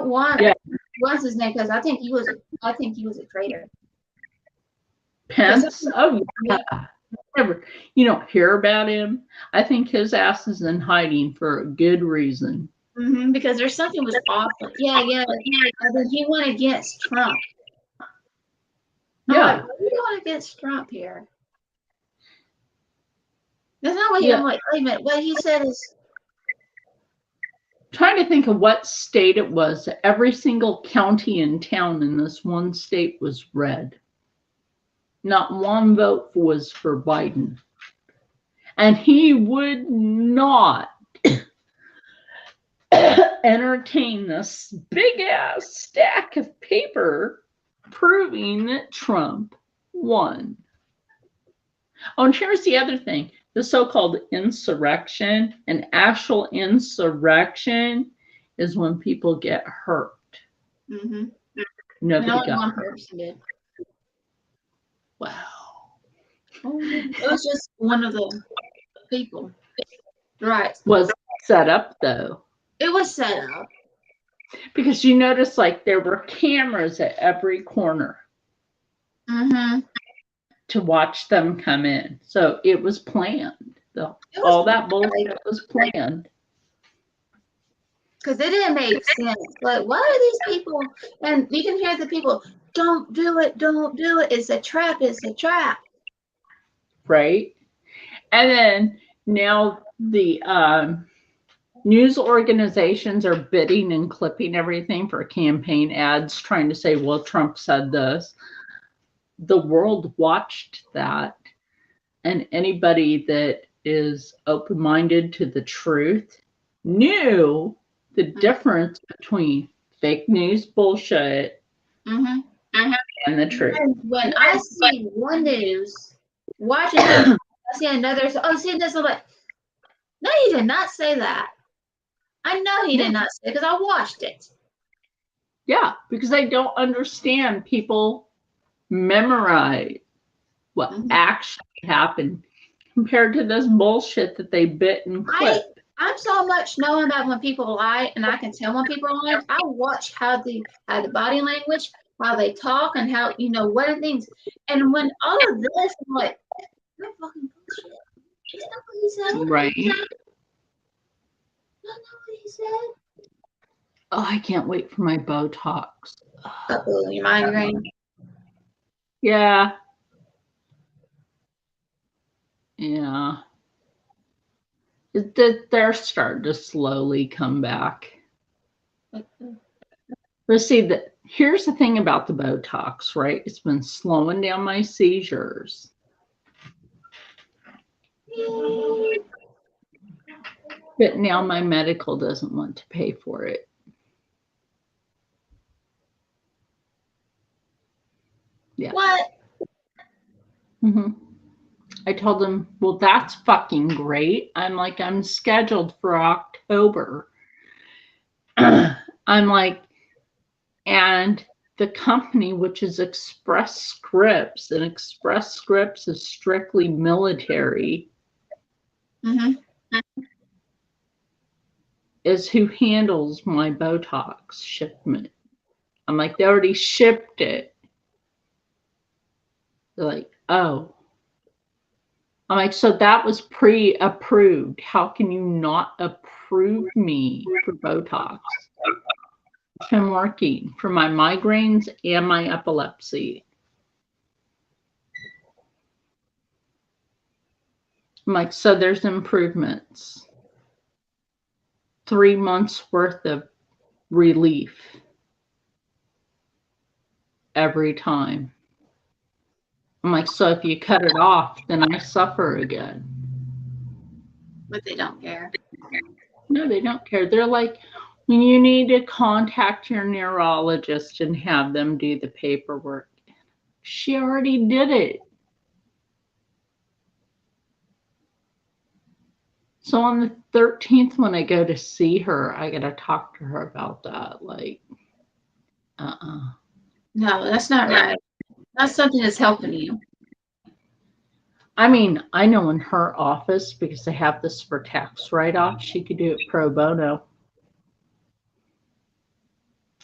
want Yeah. what's his name, because I think he was a traitor. Pence? Oh, yeah. Never. You don't hear about him. I think his ass is in hiding for a good reason. Because there's something was awful. Yeah. And then he went against Trump. Yeah. Like, what are you going against Trump here? That's not what he. I'm like, wait a minute. What he said is. Trying to think of what state it was. Every single county and town in this one state was red. Not one vote was for Biden. And he would not entertain this big ass stack of paper proving that Trump won. Oh, and here's the other thing. The so-called insurrection, an actual insurrection is when people get hurt. Nobody got One hurt. person did. Wow. It was just one of the people. Right. Was set up though. It was set up. Because you notice like there were cameras at every corner to watch them come in. So it was planned. All that bullshit was planned. Because it didn't make sense. Like, why are these people? And you can hear the people, don't do it, don't do it. It's a trap, it's a trap. Right? And then now the news organizations are bidding and clipping everything for campaign ads, trying to say, well, Trump said this. The world watched that. And anybody that is open-minded to the truth knew the difference between fake news bullshit and the truth. And when I see one news, watching it, I see another, see this, I'm like, no, he did not say that. I know he did not say it because I watched it. Yeah, because I don't understand people memorize what actually happened compared to this bullshit that they bit and clipped. I'm so much knowing about when people lie, and I can tell when people lie. I watch how the body language, how they talk, and how what are things. And when all of this, I'm like, that's fucking bullshit. Is that what he said? Right. That's not what he said. Oh, I can't wait for my Botox. Uh-oh, your migraine. Yeah. Yeah. They're starting to slowly come back. But see, Here's the thing about the Botox, right? It's been slowing down my seizures. But now my medical doesn't want to pay for it. Yeah. What? Mm-hmm. I told them, well, that's fucking great. I'm like, I'm scheduled for October. I'm like, and the company, which is Express Scripts, and Express Scripts is strictly military, is who handles my Botox shipment. I'm like, they already shipped it. They're like, oh. I'm like, so that was pre-approved. How can you not approve me for Botox? It's been working for my migraines and my epilepsy. I'm like, so there's improvements. 3 months worth of relief every time. I'm like, so if you cut it off, then I suffer again. But they don't care. No, they don't care. They're like, you need to contact your neurologist and have them do the paperwork. She already did it. So on the 13th, when I go to see her, I got to talk to her about that. Like, No, that's not right. That's something that's helping you. I mean, I know in her office, because they have this for tax write-off, she could do it pro bono.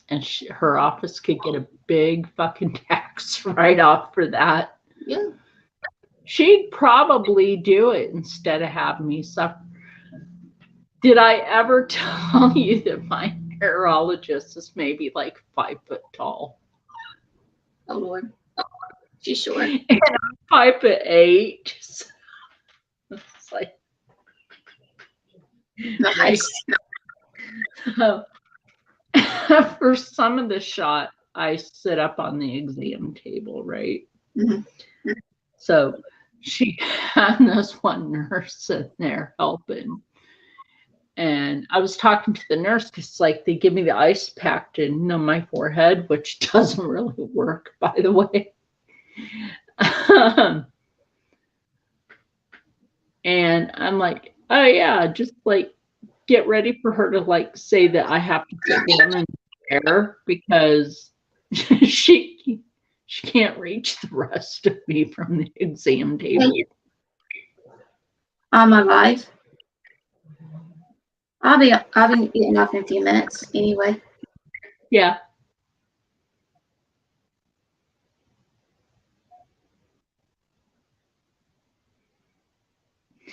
And her office could get a big fucking tax write-off for that. Yeah. She'd probably do it instead of having me suffer. Did I ever tell you that my neurologist is maybe like 5 foot tall? Oh, Lord. She's short. And I'm 5'8". So it's like, Nice. So, for some of the shot, I sit up on the exam table, right? Mm-hmm. So she had this one nurse sitting there helping. And I was talking to the nurse because, like, they give me the ice pack to numb my forehead, which doesn't really work, by the way. And I'm like, oh, yeah, just, like, get ready for her to, like, say that I have to sit down in the chair because she can't reach the rest of me from the exam table. On my life. I'll be getting off in a few minutes anyway. Yeah.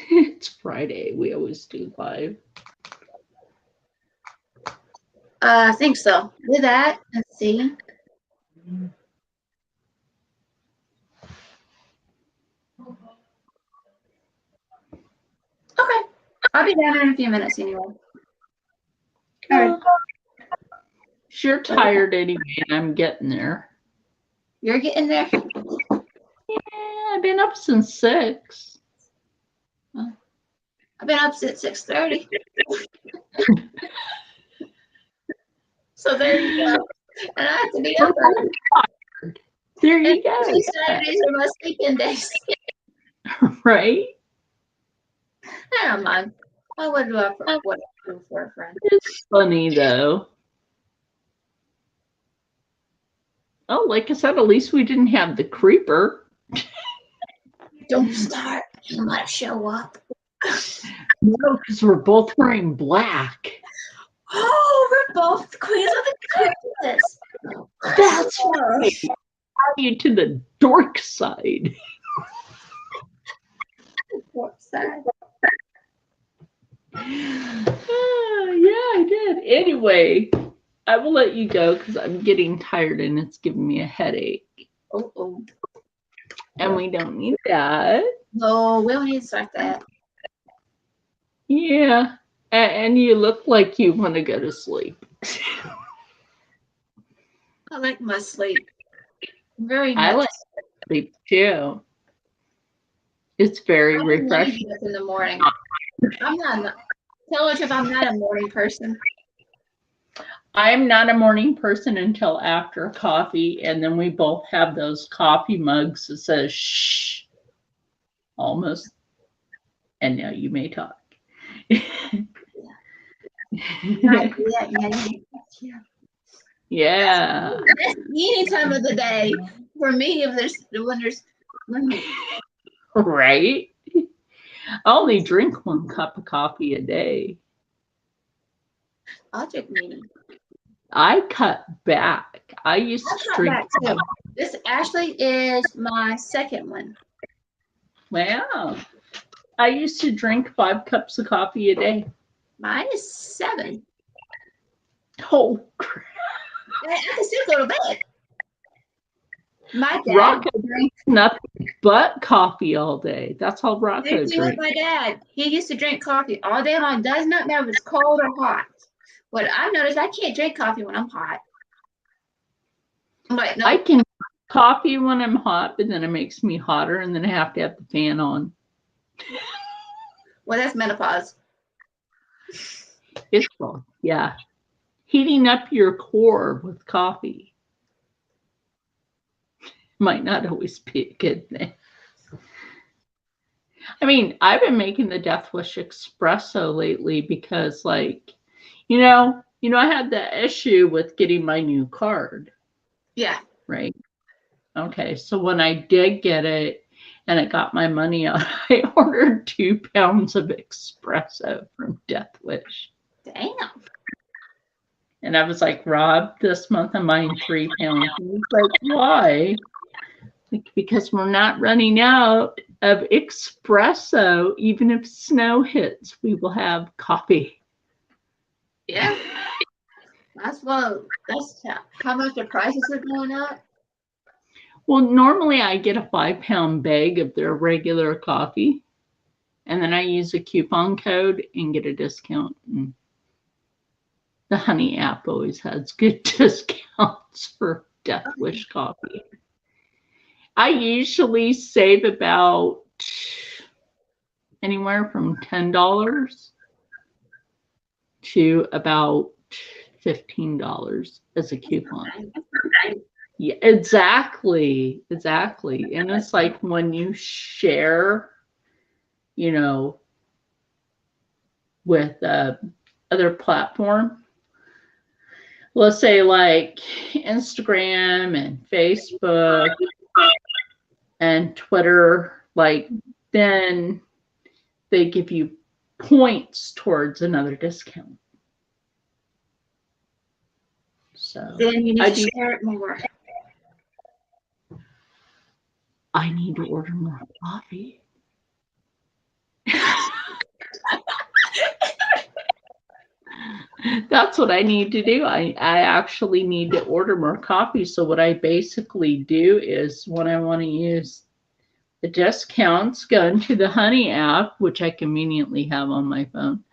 It's Friday. We always do live. I think so. Do that. Let's see. Okay. I'll be down in a few minutes anyway. All right. You're tired anyway, and I'm getting there. You're getting there? Yeah, I've been up since 6. I've been up since 6:30. So there you go. And I have to be up early. There you go. Saturdays are my sleeping days. Right? I don't mind. I would do it for a friend. It's funny though. Oh, like I said, at least we didn't have the creeper. Don't start. He might show up. No, because we're both wearing black. Oh, we're both queens of the Christmas. That's right. You to the dork side. Dork side. Yeah, I did. Anyway, I will let you go because I'm getting tired and it's giving me a headache. Oh. And we don't need that. No, we don't need to start that. Yeah. And you look like you want to go to sleep. I like my sleep very I much. like sleep too. It's very I'm refreshing. lazy in the morning. I'm not. Tell us if I'm not a morning person. I'm not a morning person until after coffee, and then we both have those coffee mugs that says shh almost. And now you may talk. Not yet, yeah. Yeah. That's any time of the day for me. If there's Right? I only drink 1 cup of coffee a day. I'll drink mini. I cut back. I used I'll to cut drink. back too. This actually is my second one. Wow. I used to drink 5 cups of coffee a day. Mine is 7. Oh, crap. I can still go to bed. My dad Rocco drinks nothing but coffee all day. That's all Rocco same thing with drinks. my dad. He used to drink coffee all day long. Does not matter if it's cold or hot. What I've noticed, I can't drink coffee when I'm hot. I'm like, no. I can drink coffee when I'm hot, but then it makes me hotter, and then I have to have the fan on. Well, that's menopause. It's cool. Yeah. Heating up your core with coffee might not always be a good thing. I mean, I've been making the Death Wish espresso lately because, like, you know, I had the issue with getting my new card, Yeah. right? Okay, so when I did get it and it got my money out, I ordered 2 pounds of espresso from Death Wish. Damn. And I was like, Rob, this month I'm buying 3 pounds. And he's like, why? Like, because we're not running out of espresso. Even if snow hits, we will have coffee. Yeah. That's how much the prices are going up. Well, normally I get a 5-pound bag of their regular coffee, and then I use a coupon code and get a discount. And the Honey app always has good discounts for Death Wish coffee. I usually save about anywhere from $10 to about $15 as a coupon. Yeah, exactly. And it's like when you share, with other platform, let's say like Instagram and Facebook and Twitter, like then they give you points towards another discount. So then you need to share it more. I need to order more coffee. That's what I need to do. I actually need to order more coffee. So what I basically do is when I want to use the discounts, go into the Honey app, which I conveniently have on my phone.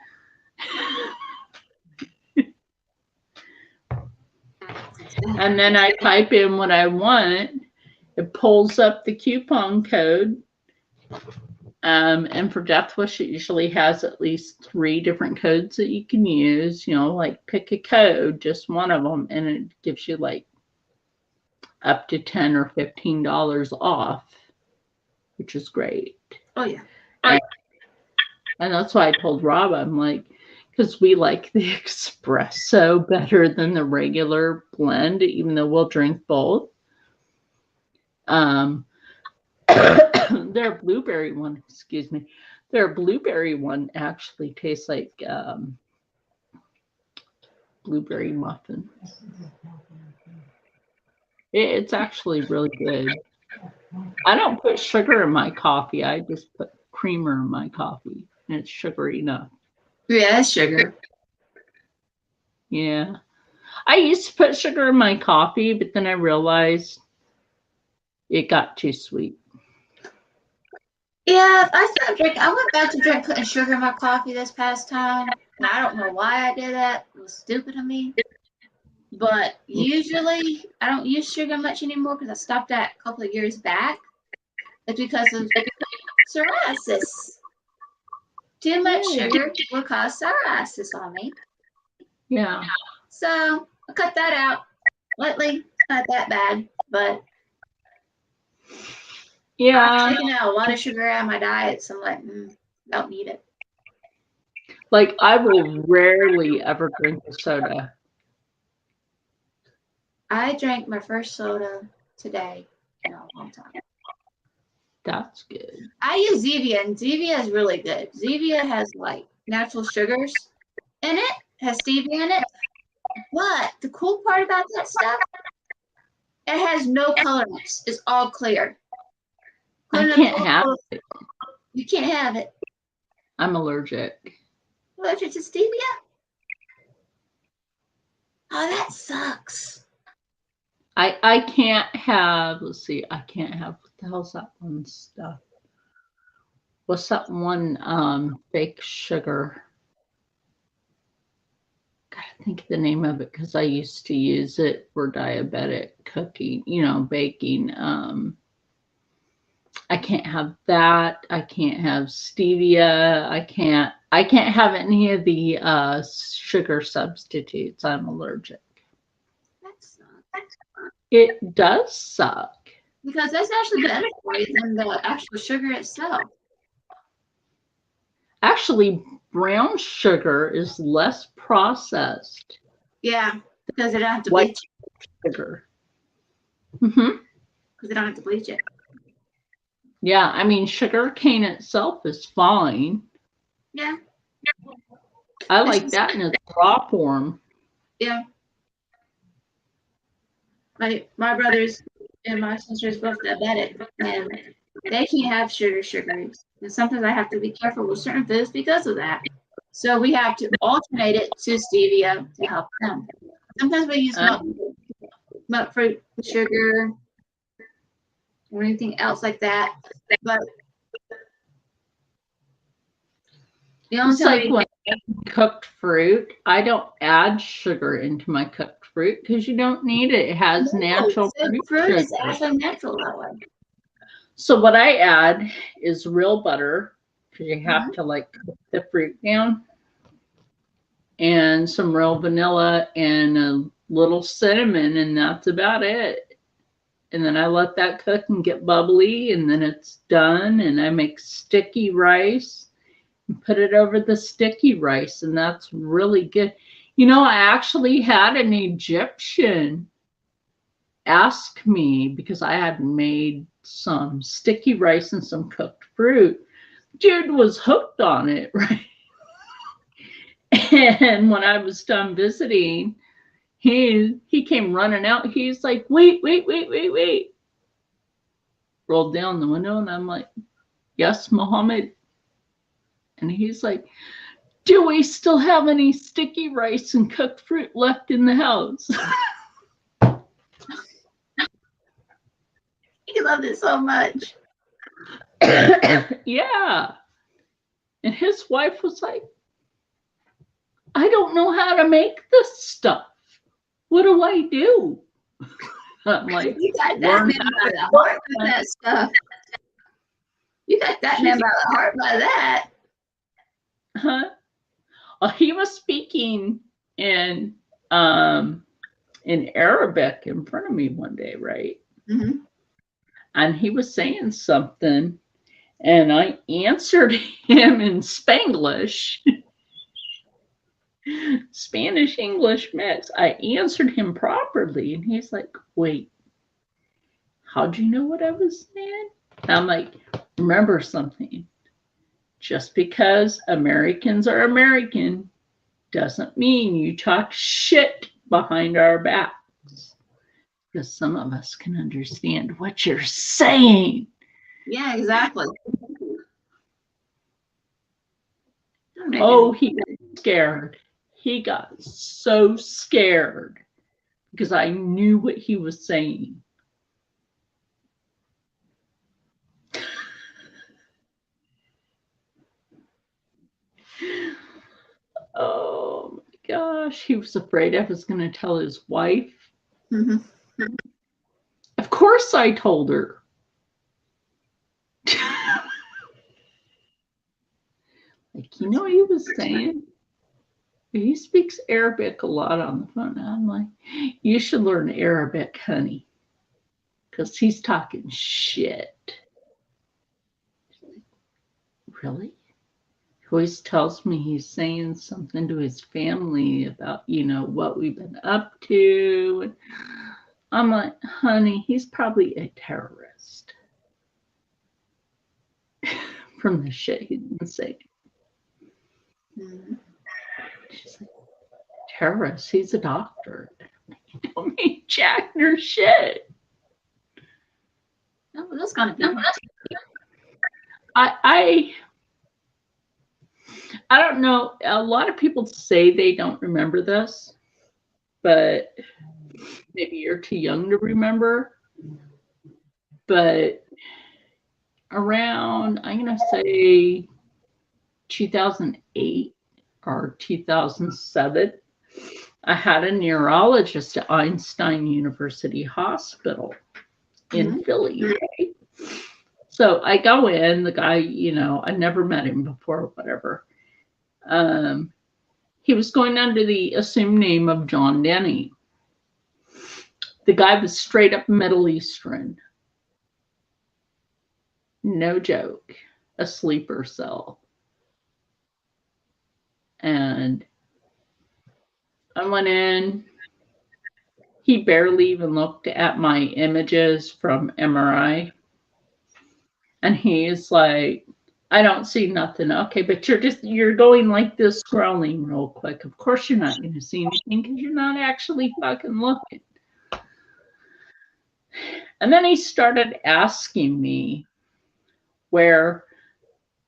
And then I type in what I want. It pulls up the coupon code. And for Death Wish, it usually has at least 3 different codes that you can use. Like pick a code, just one of them, and it gives you like up to $10 or $15 off, which is great. Oh yeah. And that's why I told Rob, I'm like, because we like the espresso better than the regular blend, even though we'll drink both. Their blueberry one, their blueberry one actually tastes like blueberry muffin. It's actually really good. I don't put sugar in my coffee. I just put creamer in my coffee, and it's sugary enough. Yeah, that's sugar. Yeah. I used to put sugar in my coffee, but then I realized it got too sweet. Yeah, I went back to putting sugar in my coffee this past time. And I don't know why I did that. It was stupid of me. But usually I don't use sugar much anymore because I stopped that a couple of years back. It's because of psoriasis. Too much sugar will cause psoriasis on me. Yeah. So I cut that out. Lately, not that bad, but Yeah. I've taken out a lot of sugar out of my diet, so I'm like, don't need it. Like, I will rarely ever drink a soda. I drank my first soda today in a long time. That's good. I use Zevia, and Zevia is really good. Zevia has like natural sugars in it, has stevia in it. But the cool part about that stuff, it has no colorants. It's all clear. I can't have it. You can't have it. I'm allergic. Allergic to stevia? Oh, that sucks. I can't have, let's see, I can't have, what the hell's that one stuff? What's that one fake sugar? Gotta think of the name of it because I used to use it for diabetic cooking, baking. I can't have that. I can't have stevia. I can't have any of the sugar substitutes. I'm allergic. That sucks. It does suck. Because that's actually better for you than the actual sugar itself. Actually, brown sugar is less processed. Yeah, because they don't have to White bleach sugar. Because they don't have to bleach it. Yeah, I mean, sugar cane itself is fine. Yeah. I like that in its raw form. Yeah. My brothers and my sisters both diabetic, and they can't have sugars. And sometimes I have to be careful with certain foods because of that. So we have to alternate it to stevia to help them. Sometimes we use milk fruit sugar or anything else like that. But the only It's like when I cooked fruit, I don't add sugar into my cooked fruit because you don't need it. It has natural fruit is actually natural that way. So what I add is real butter because you have to like cook the fruit down, and some real vanilla and a little cinnamon, and that's about it. And then I let that cook and get bubbly, and then it's done, and I make sticky rice and put it over the sticky rice, and that's really good. I actually had an Egyptian ask me because I had made some sticky rice and some cooked fruit. Dude was hooked on it, right? And when I was done visiting, he came running out. He's like, wait. Rolled down the window, and I'm like, yes, Mohammed. And he's like, do we still have any sticky rice and cooked fruit left in the house? He loved it so much. Yeah. And his wife was like, I don't know how to make this stuff. What do I do? I'm like, you got that man by the heart by that stuff. You got that man by the heart by that. Huh? Well, he was speaking in Arabic in front of me one day, right? Mm-hmm. And he was saying something, and I answered him in Spanglish. Spanish English mix. I answered him properly, and he's like, wait, how'd you know what I was saying? And I'm like, remember something. Just because Americans are American doesn't mean you talk shit behind our backs. Because some of us can understand what you're saying. Yeah, exactly. Oh, he got scared. He got so scared because I knew what he was saying. Oh my gosh, he was afraid I was going to tell his wife. Mhm. Of course I told her. Like, you know what he was saying? He speaks Arabic a lot on the phone. I'm like, you should learn Arabic, honey, because he's talking shit. Really? He always tells me he's saying something to his family about, what we've been up to. And I'm like, honey, he's probably a terrorist from the shit he's been saying. Mhm. She's like, terrorist? He's a doctor. You don't mean jack or shit. No, that's gonna be. I don't know. A lot of people say they don't remember this, but maybe you're too young to remember. But around, I'm going to say 2008 or 2007, I had a neurologist at Einstein University Hospital in Philly. Right? So I go in, the guy, I never met him before, whatever. He was going under the assumed name of John Denny. The guy was straight up Middle Eastern. No joke. A sleeper cell. And I went in. He barely even looked at my images from MRI. And he's like, I don't see nothing. Okay, but you're going like this, scrolling real quick. Of course you're not going to see anything because you're not actually fucking looking. And then he started asking me where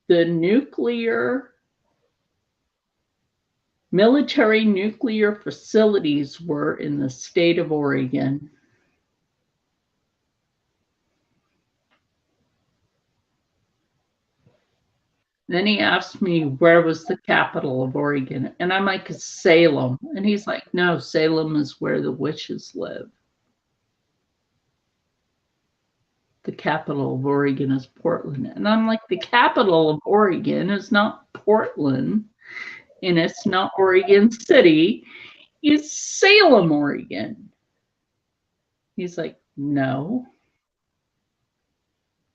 the military nuclear facilities were in the state of Oregon. Then he asked me where was the capital of Oregon. And I'm like, Salem. And he's like, no, Salem is where the witches live. The capital of Oregon is Portland. And I'm like, the capital of Oregon is not Portland. And it's not Oregon City. It's Salem, Oregon. He's like, no.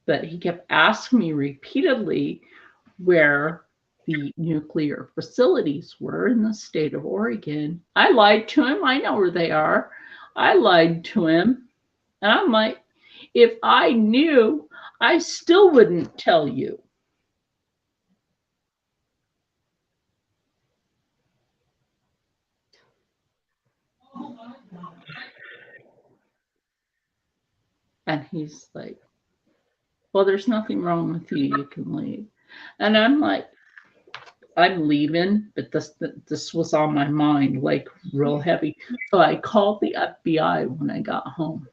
But he kept asking me repeatedly where the nuclear facilities were in the state of Oregon. I lied to him. I know where they are. I lied to him. And I'm like, if I knew, I still wouldn't tell you. And he's like, well, there's nothing wrong with you. You can leave. And I'm like, I'm leaving, but this was on my mind, like real heavy. So I called the FBI when I got home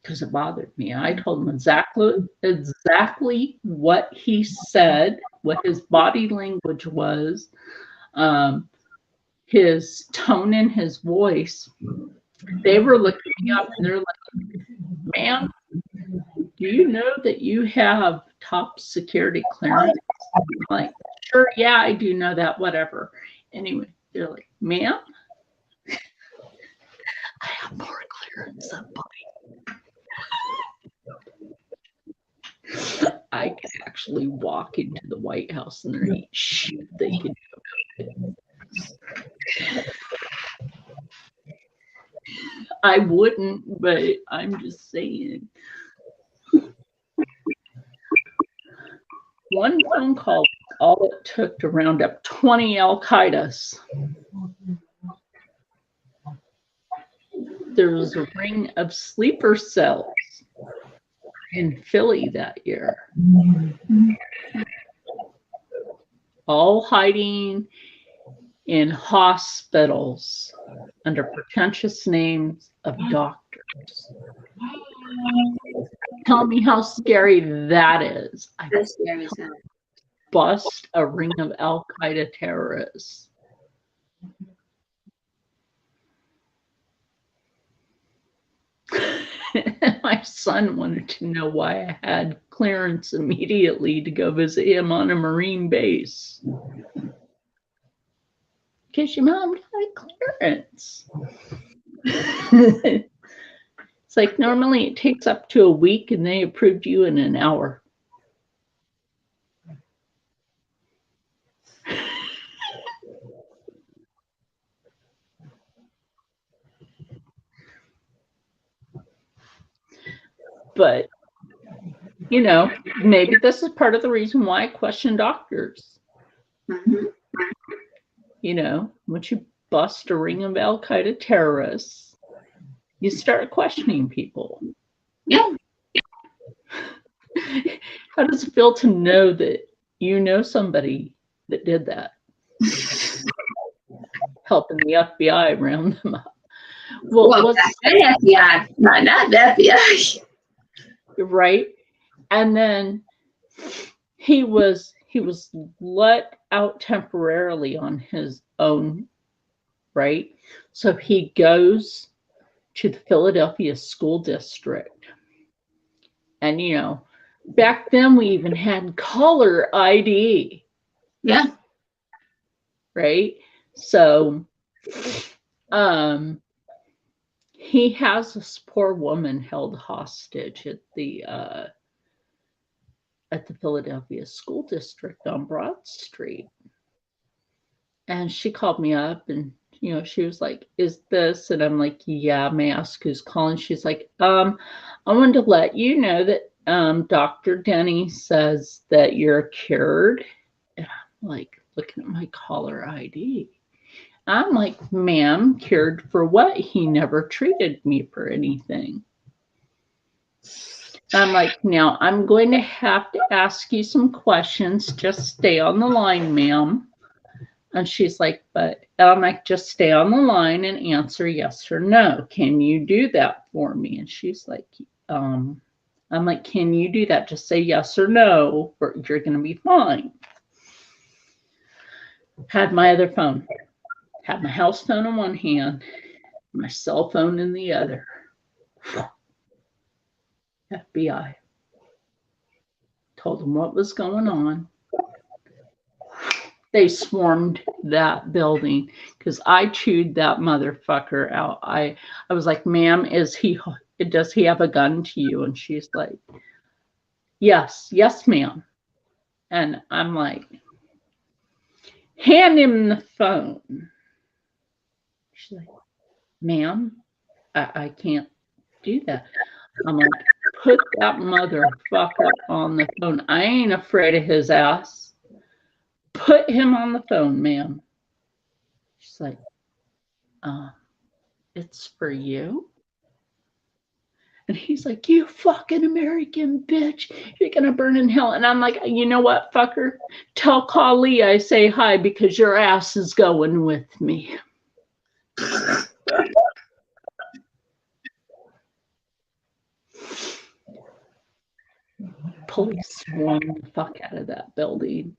because it bothered me. I told him exactly what he said, what his body language was, his tone in his voice. They were looking me up and they're like, ma'am, do you know that you have top security clearance? I'm like, sure, yeah, I do know that, whatever. Anyway, they're like, ma'am, I have more clearance than mine. I can actually walk into the White House and there ain't shit they can do. I wouldn't, but I'm just saying. One phone call, all it took to round up 20 Al-Qaedas. There was a ring of sleeper cells in Philly that year. All hiding in hospitals under pretentious names of doctors. Tell me how scary that is. That's scary. Bust a ring of Al-Qaeda terrorists. My son wanted to know why I had clearance immediately to go visit him on a Marine base. Because your mom got clearance. It's like normally it takes up to a week and they approved you in an hour. But, you know, maybe this is part of the reason why I question doctors. Mm-hmm. You know, once you bust a ring of Al Qaeda terrorists, you start questioning people. Yeah. How does it feel to know that you know somebody that did that? Helping the FBI round them up. Well, that's the FBI, not the FBI. Right. And then he was let out temporarily on his own, right? So he goes to the Philadelphia school district. And you know, back then we even had caller ID. Yeah. Right? So he has this poor woman held hostage at the Philadelphia school district on Broad Street. And she called me up and, you know, she was like, is this? And I'm like, yeah, may I ask who's calling? She's like, I wanted to let you know that Dr. Denny says that you're cured. And I'm like looking at my caller ID. I'm like, ma'am, cured for what? He never treated me for anything. I'm like, now I'm going to have to ask you some questions. Just stay on the line, ma'am. And she's like, and I'm like, just stay on the line and answer yes or no. Can you do that for me? And she's like, I'm like, can you do that? Just say yes or no, or you're going to be fine. Had my other phone. Had my house phone in one hand, my cell phone in the other. FBI. Told them what was going on. They swarmed that building because I chewed that motherfucker out. I was like, ma'am, does he have a gun to you? And she's like, yes, ma'am. And I'm like, hand him the phone. She's like, ma'am, I can't do that. I'm like, put that motherfucker on the phone. I ain't afraid of his ass. Put him on the phone, ma'am. She's like, it's for you. And he's like, you fucking American bitch. You're going to burn in hell. And I'm like, you know what, fucker? Tell Kali I say hi because your ass is going with me. Police swarmed the fuck out of that building.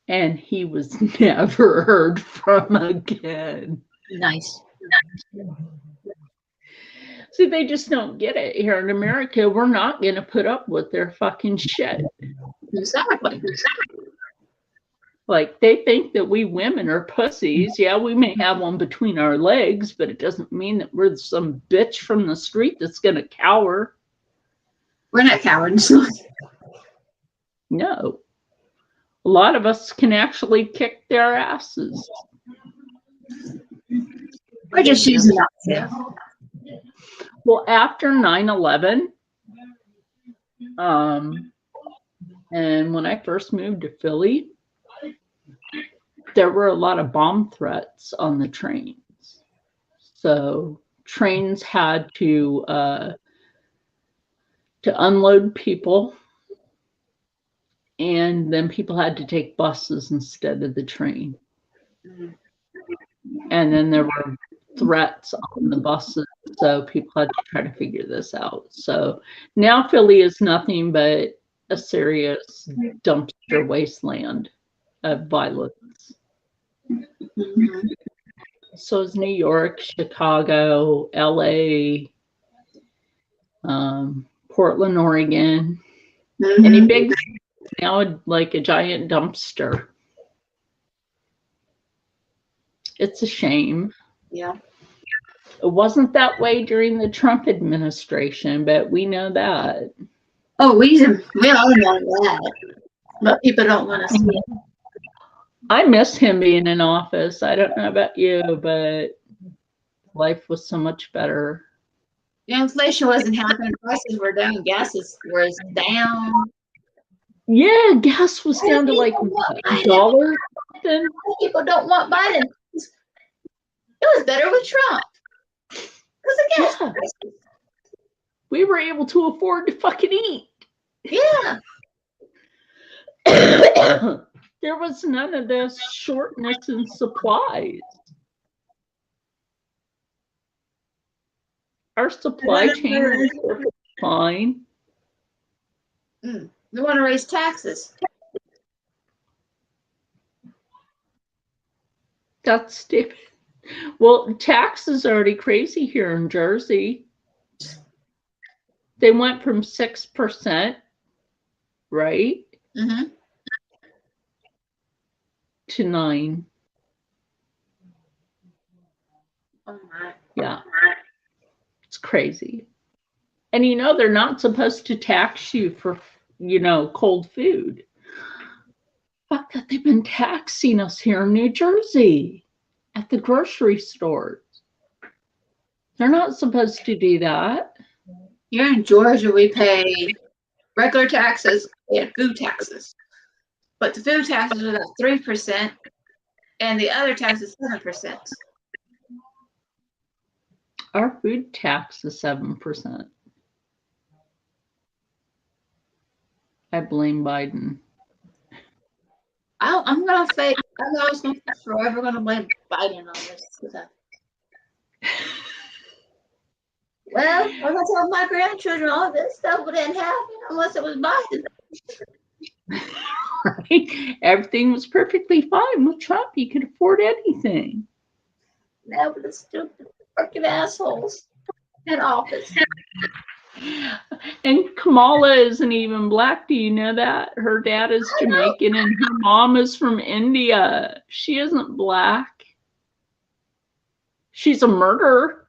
And he was never heard from again. Nice. See, they just don't get it. Here in America, we're not going to put up with their fucking shit. Exactly. Like, they think that we women are pussies. Yeah, we may have one between our legs, but it doesn't mean that we're some bitch from the street that's going to cower. We're not cowards. No. A lot of us can actually kick their asses. We're just choosing not to. Well, after 9/11, and when I first moved to Philly, there were a lot of bomb threats on the trains. So trains had to unload people, and then people had to take buses instead of the train. And then there were threats on the buses, so people had to try to figure this out. So now Philly is nothing but a serious dumpster wasteland of violence. Mhm. So is New York, Chicago, LA, Portland, Oregon. Any Mhm. big now like a giant dumpster. It's a shame. Yeah. It wasn't that way during the Trump administration, but we know that. Oh, we all know that, but people don't want to see it. I miss him being in office. I don't know about you, but life was so much better. The inflation wasn't happening. Prices were down. Gas was down. Yeah, gas was down to like People want a Biden. dollar something. People don't want Biden. It was better with Trump. Because of gas Yeah. prices. We were able to afford to fucking eat. Yeah. There was none of this shortness in supplies. Our supply chain was perfectly fine. They want to raise taxes. That's stupid. Well, taxes are already crazy here in Jersey. They went from 6%, right, Mm-hmm. to 9%. Oh my. Yeah, it's crazy. And they're not supposed to tax you for, cold food. Fuck that, they've been taxing us here in New Jersey at the grocery stores. They're not supposed to do that. Here in Georgia, we pay regular taxes and food taxes. But the food taxes are at 3%, and the other tax is 7%. Our food tax is 7%. I blame Biden. I'm gonna say I'm forever gonna blame Biden on this. Well, I'm gonna tell my grandchildren all this stuff wouldn't happen unless it was Biden. Right? Everything was perfectly fine with Trump. He could afford anything. Now with the stupid freaking assholes in office. And Kamala isn't even black. Do you know that? Her dad is Jamaican and her mom is from India. She isn't black. She's a murderer.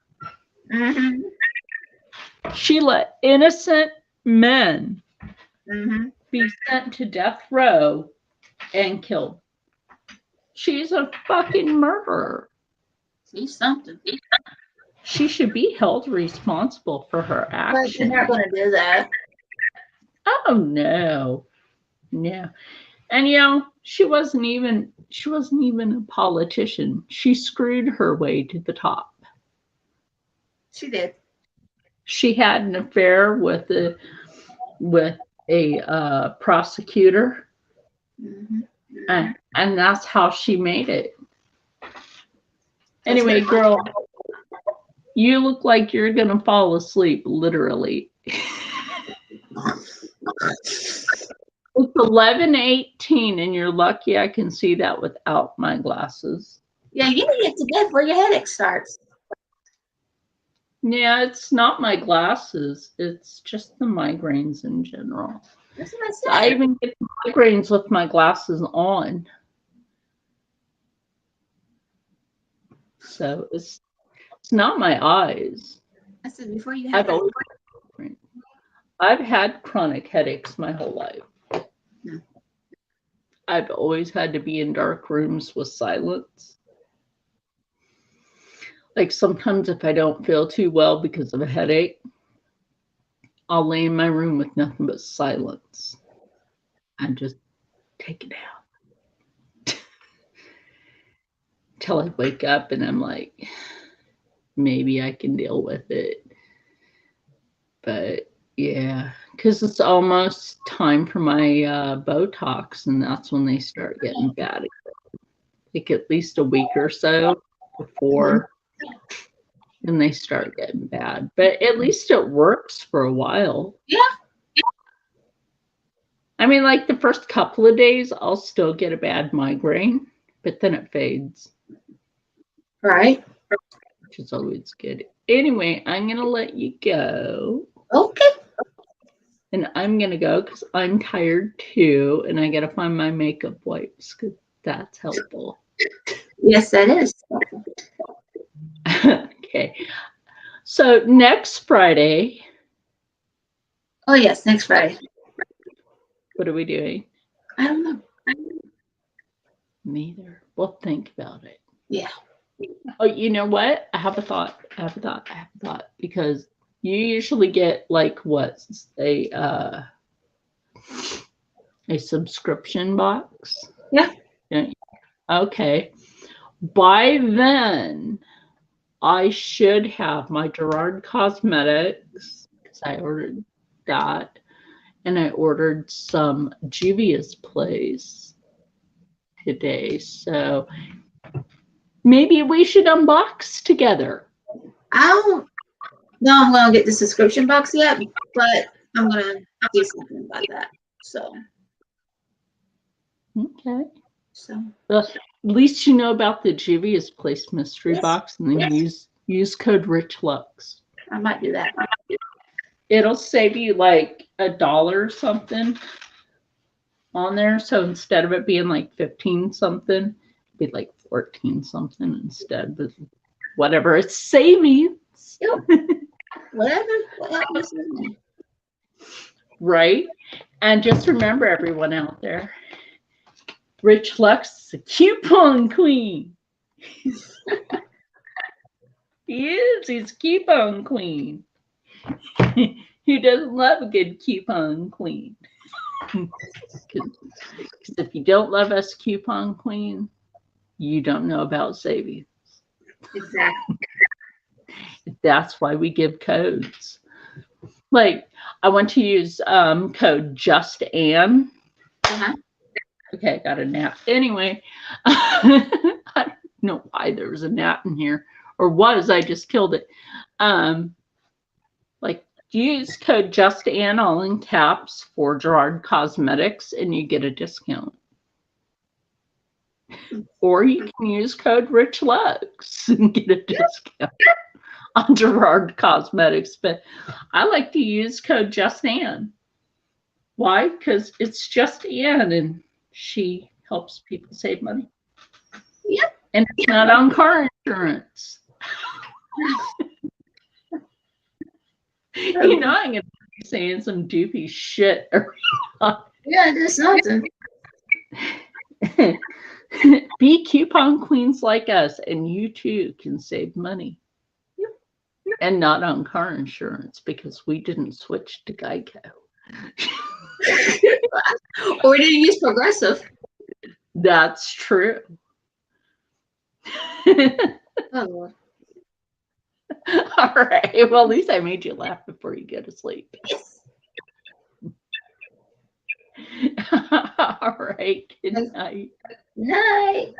Mm-hmm. She let innocent men be sent to death row and killed. She's a fucking murderer. She's something. She should be held responsible for her But actions. you're not gonna do that. Oh no. No. And she wasn't even a politician. She screwed her way to the top. She did. She had an affair with a prosecutor, and that's how she made it. Anyway, girl, you look like you're gonna fall asleep, literally. It's 11:18, and you're lucky I can see that without my glasses. Yeah, you need to get to bed before your headache starts. Yeah, it's not my glasses. It's just the migraines in general. That's what I said. I even get migraines with my glasses on. So it's not my eyes. I said before you have I've had chronic headaches my whole life. I've always had to be in dark rooms with silence. Like sometimes if I don't feel too well because of a headache, I'll lay in my room with nothing but silence and just take it out. Till I wake up and I'm like, maybe I can deal with it. But yeah, because it's almost time for my Botox, and that's when they start getting bad again. Like at least a week or so before, then they start getting bad. But at least it works for a while. Yeah. I mean, like the first couple of days, I'll still get a bad migraine, but then it fades, Right. which is always good. Anyway, I'm going to let you go. Okay. And I'm going to go because I'm tired too. And I got to find my makeup wipes because that's helpful. Yes, that is. Okay. So next Friday. Oh, yes, next Friday. What are we doing? I don't know. Neither. We'll think about it. Yeah. Oh, you know what? I have a thought. Because you usually get like what? A subscription box? Yeah. Okay. By then, I should have my Gerard Cosmetics because I ordered that. And I ordered some Juvia's Place today. So maybe we should unbox together. I don't know I'm going to get the subscription box yet, but I'm going to do something about that. So. Okay. So. Well, at least you know about the Juvia's Place mystery Yes. box, and then use code RichLux. I might do that. It'll save you like $1 or something on there. So instead of it being like 15 something, it'd be like 14 something instead. But whatever, it's savings. Yep. Whatever. Right? And just remember, everyone out there, Rich Lux is a coupon queen. He is. He's a coupon queen. Who doesn't love a good coupon queen? Because if you don't love us coupon queen, you don't know about savings. Exactly. That's why we give codes. Like, I want to use code JustAnn. Uh-huh. Okay, got a gnat. Anyway, I don't know why there was a gnat in here, or was. I just killed it. Like, use code JustAnn all in caps for Gerard Cosmetics, and you get a discount. Or you can use code RichLux and get a discount on Gerard Cosmetics. But I like to use code JustAnn. Why? Because it's JustAnn, and she helps people save money. Yep. And it's not on car insurance. You know, I'm going to be saying some doopy shit. Yeah, there's nothing. Be coupon queens like us, and you too can save money. Yep. And not on car insurance because we didn't switch to Geico. Or we didn't use Progressive. That's true. Oh, Lord. All right. Well, at least I made you laugh before you go to sleep. Yes. All right. Good night. Night.